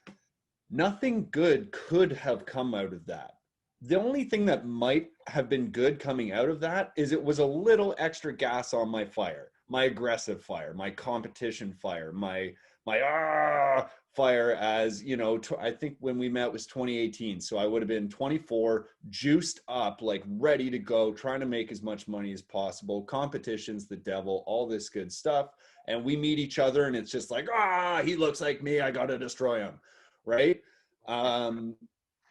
nothing good could have come out of that. The only thing that might have been good coming out of that is it was a little extra gas on my fire, my aggressive fire, my competition fire, my fire. As I think when we met was 2018. So I would have been 24, juiced up, like ready to go, trying to make as much money as possible. Competition's the devil, all this good stuff. And we meet each other and it's just like, he looks like me, I got to destroy him. Right.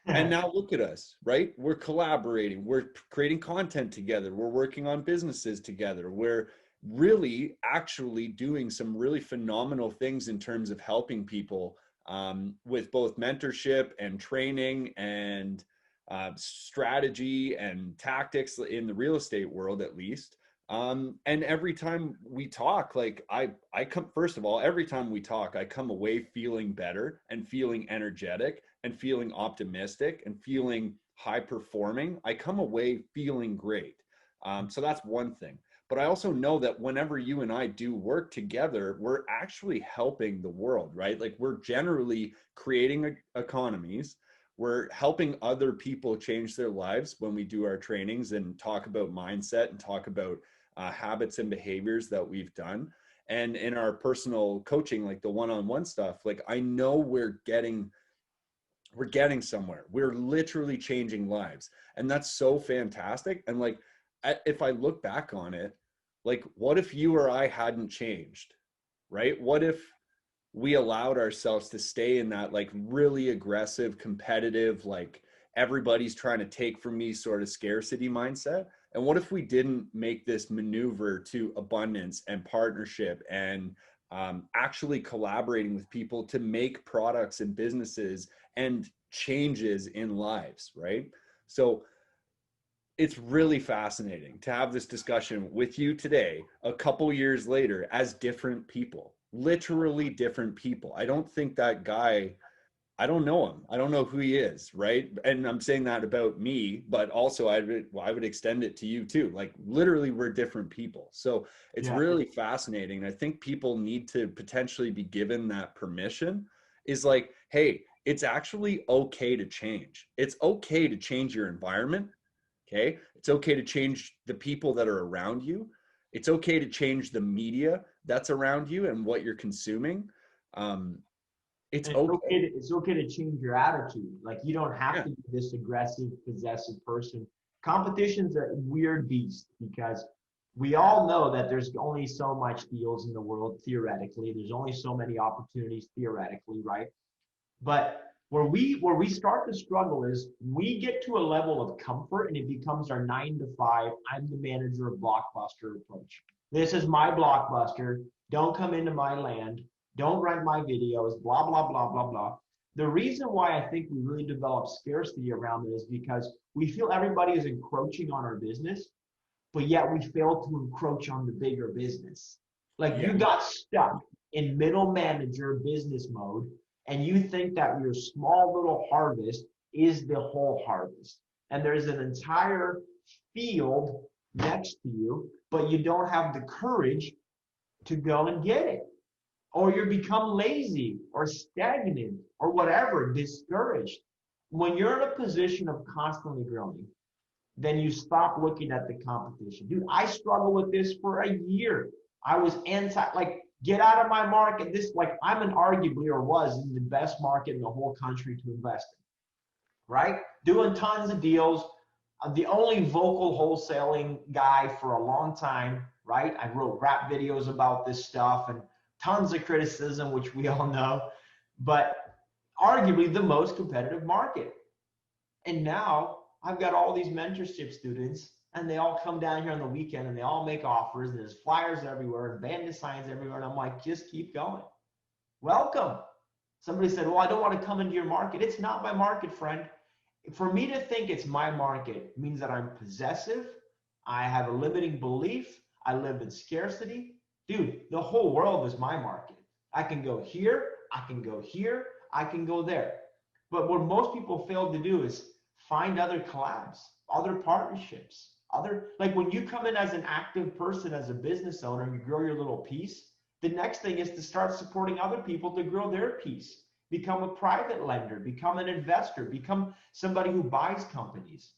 And now look at us, right? We're collaborating. We're creating content together. We're working on businesses together. We're really actually doing some really phenomenal things in terms of helping people with both mentorship and training and strategy and tactics in the real estate world, at least. And every time we talk, like I come, first of all, every time we talk, I come away feeling better and feeling energetic and feeling optimistic and feeling high performing. I come away feeling great. So that's one thing. But I also know that whenever you and I do work together, we're actually helping the world, right? Like we're generally creating economies. We're helping other people change their lives when we do our trainings and talk about mindset and talk about habits and behaviors that we've done. And in our personal coaching, like the one-on-one stuff, like I know we're getting somewhere. We're literally changing lives. And that's so fantastic. And like, if I look back on it, like, what if you or I hadn't changed, right? What if we allowed ourselves to stay in that like really aggressive, competitive, like everybody's trying to take from me sort of scarcity mindset? And what if we didn't make this maneuver to abundance and partnership and actually collaborating with people to make products and businesses and changes in lives, right? So it's really fascinating to have this discussion with you today, a couple years later, as different people, literally different people. I don't think that guy, I don't know him. I don't know who he is, right? And I'm saying that about me, but also I would extend it to you too. Like literally we're different people. So it's really fascinating. I think people need to potentially be given that permission, is like, hey, it's actually okay to change. It's okay to change your environment. Okay. It's okay to change the people that are around you. It's okay to change the media that's around you and what you're consuming. It's And okay. it's okay to change your attitude. Like you don't have Yeah. to be this aggressive, possessive person. Competition's a weird beast because we all know that there's only so much deals in the world theoretically. There's only so many opportunities theoretically, right? But where we start to struggle is we get to a level of comfort and it becomes our 9 to 5. I'm the manager of Blockbuster approach. This is my Blockbuster. Don't come into my land. Don't rent my videos. Blah blah blah blah blah. The reason why I think we really develop scarcity around it is because we feel everybody is encroaching on our business, but yet we fail to encroach on the bigger business. Like Yeah. you got stuck in middle manager business mode and you think that your small little harvest is the whole harvest. And there's an entire field next to you, but you don't have the courage to go and get it. Or you become lazy or stagnant or whatever, discouraged. When you're in a position of constantly growing, then you stop looking at the competition. Dude, I struggled with this for a year. I was like, get out of my market. This, like, I'm an arguably or was in the best market in the whole country to invest in, right? Doing tons of deals. I'm the only vocal wholesaling guy for a long time, right? I wrote rap videos about this stuff and tons of criticism, which we all know, but arguably the most competitive market. And now I've got all these mentorship students and they all come down here on the weekend and they all make offers and there's flyers everywhere and bandit signs everywhere. And I'm like, just keep going. Welcome. Somebody said, well, I don't want to come into your market. It's not my market, friend. For me to think it's my market means that I'm possessive. I have a limiting belief. I live in scarcity. Dude, the whole world is my market. I can go here. I can go here. I can go there. But what most people fail to do is find other collabs, other partnerships, like when you come in as an active person, as a business owner, and you grow your little piece, the next thing is to start supporting other people to grow their piece. Become a private lender, become an investor, become somebody who buys companies,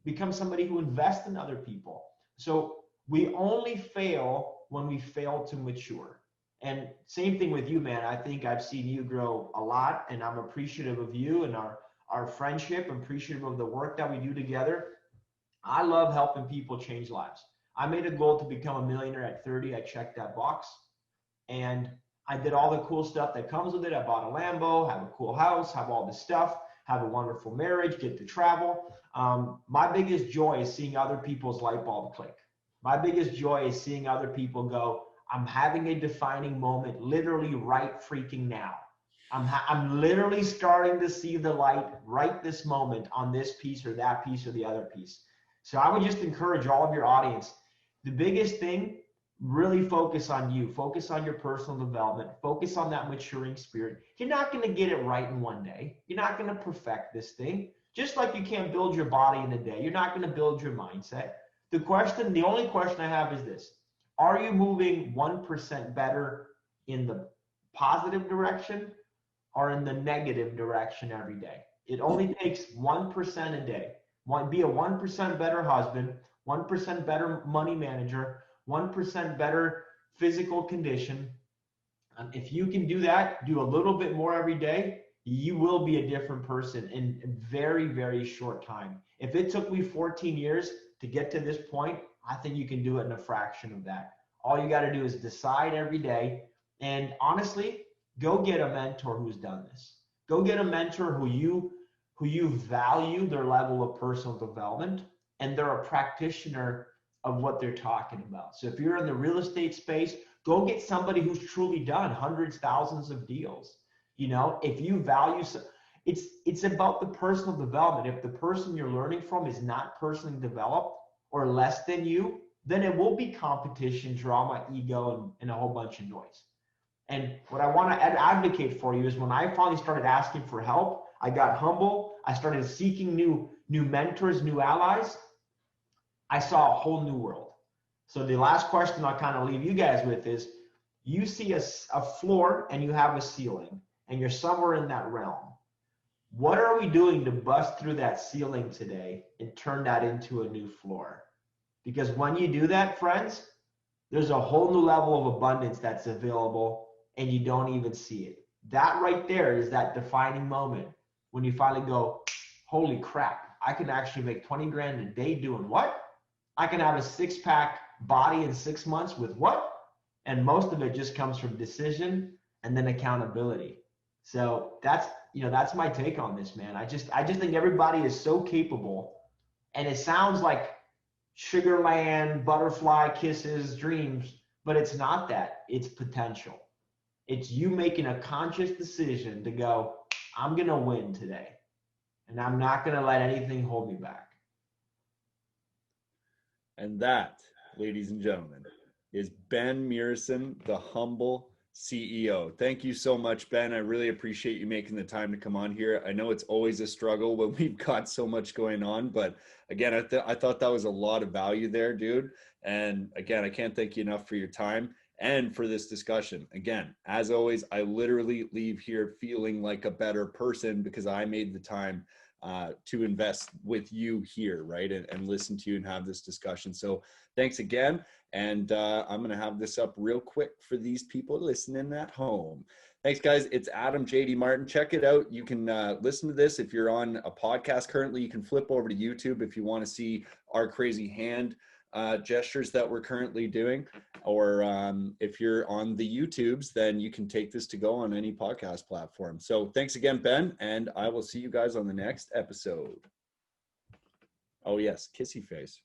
become somebody who invests in other people. So we only fail when we fail to mature. And same thing with you, man. I think I've seen you grow a lot, and I'm appreciative of you and our friendship. I'm appreciative of the work that we do together. I love helping people change lives. I made a goal to become a millionaire at 30. I checked that box. And I did all the cool stuff that comes with it. I bought a Lambo, have a cool house, have all this stuff, have a wonderful marriage, get to travel. My biggest joy is seeing other people's light bulb click. My biggest joy is seeing other people go, I'm having a defining moment literally right freaking now. I'm literally starting to see the light right this moment on this piece or that piece or the other piece. So I would just encourage all of your audience. The biggest thing, really focus on you. Focus on your personal development. Focus on that maturing spirit. You're not going to get it right in one day. You're not going to perfect this thing. Just like you can't build your body in a day. You're not going to build your mindset. The only question I have is this. Are you moving 1% better in the positive direction or in the negative direction every day? It only takes 1% a day. Be a 1% better husband, 1% better money manager, 1% better physical condition. If you can do that, do a little bit more every day, you will be a different person in a very, very short time. If it took me 14 years to get to this point, I think you can do it in a fraction of that. All you got to do is decide every day. And honestly, go get a mentor who's done this. Go get a mentor who you value their level of personal development and they're a practitioner of what they're talking about. So if you're in the real estate space, go get somebody who's truly done hundreds, thousands of deals. You know, if you value, it's about the personal development. If the person you're learning from is not personally developed or less than you, then it will be competition, drama, ego, and a whole bunch of noise. And what I want to advocate for you is when I finally started asking for help, I got humble. I started seeking new mentors, new allies. I saw a whole new world. So the last question I'll kind of leave you guys with is, you see a floor and you have a ceiling and you're somewhere in that realm. What are we doing to bust through that ceiling today and turn that into a new floor? Because when you do that, friends, there's a whole new level of abundance that's available and you don't even see it. That right there is that defining moment when you finally go, holy crap, I can actually make 20 grand a day doing what? I can have a six-pack body in 6 months with what? And most of it just comes from decision and then accountability. So that's my take on this, man. I just think everybody is so capable, and it sounds like Sugarland, butterfly kisses, dreams, but it's not that. It's potential. It's you making a conscious decision to go, I'm going to win today, and I'm not going to let anything hold me back. And that, ladies and gentlemen, is Ben Muresan, the humble CEO. Thank you so much, Ben. I really appreciate you making the time to come on here. I know it's always a struggle when we've got so much going on, but again, I thought that was a lot of value there, dude. And again, I can't thank you enough for your time and for this discussion. Again, as always, I literally leave here feeling like a better person because I made the time to invest with you here, right? And listen to you and have this discussion. So thanks again. And I'm going to have this up real quick for these people listening at home. Thanks, guys. It's Adam J.D. Martin. Check it out. You can listen to this. If you're on a podcast currently, you can flip over to YouTube if you want to see our crazy hand gestures that we're currently doing. Or if you're on the YouTubes, then you can take this to go on any podcast platform. So thanks again, Ben, and I will see you guys on the next episode. Oh, yes, kissy face.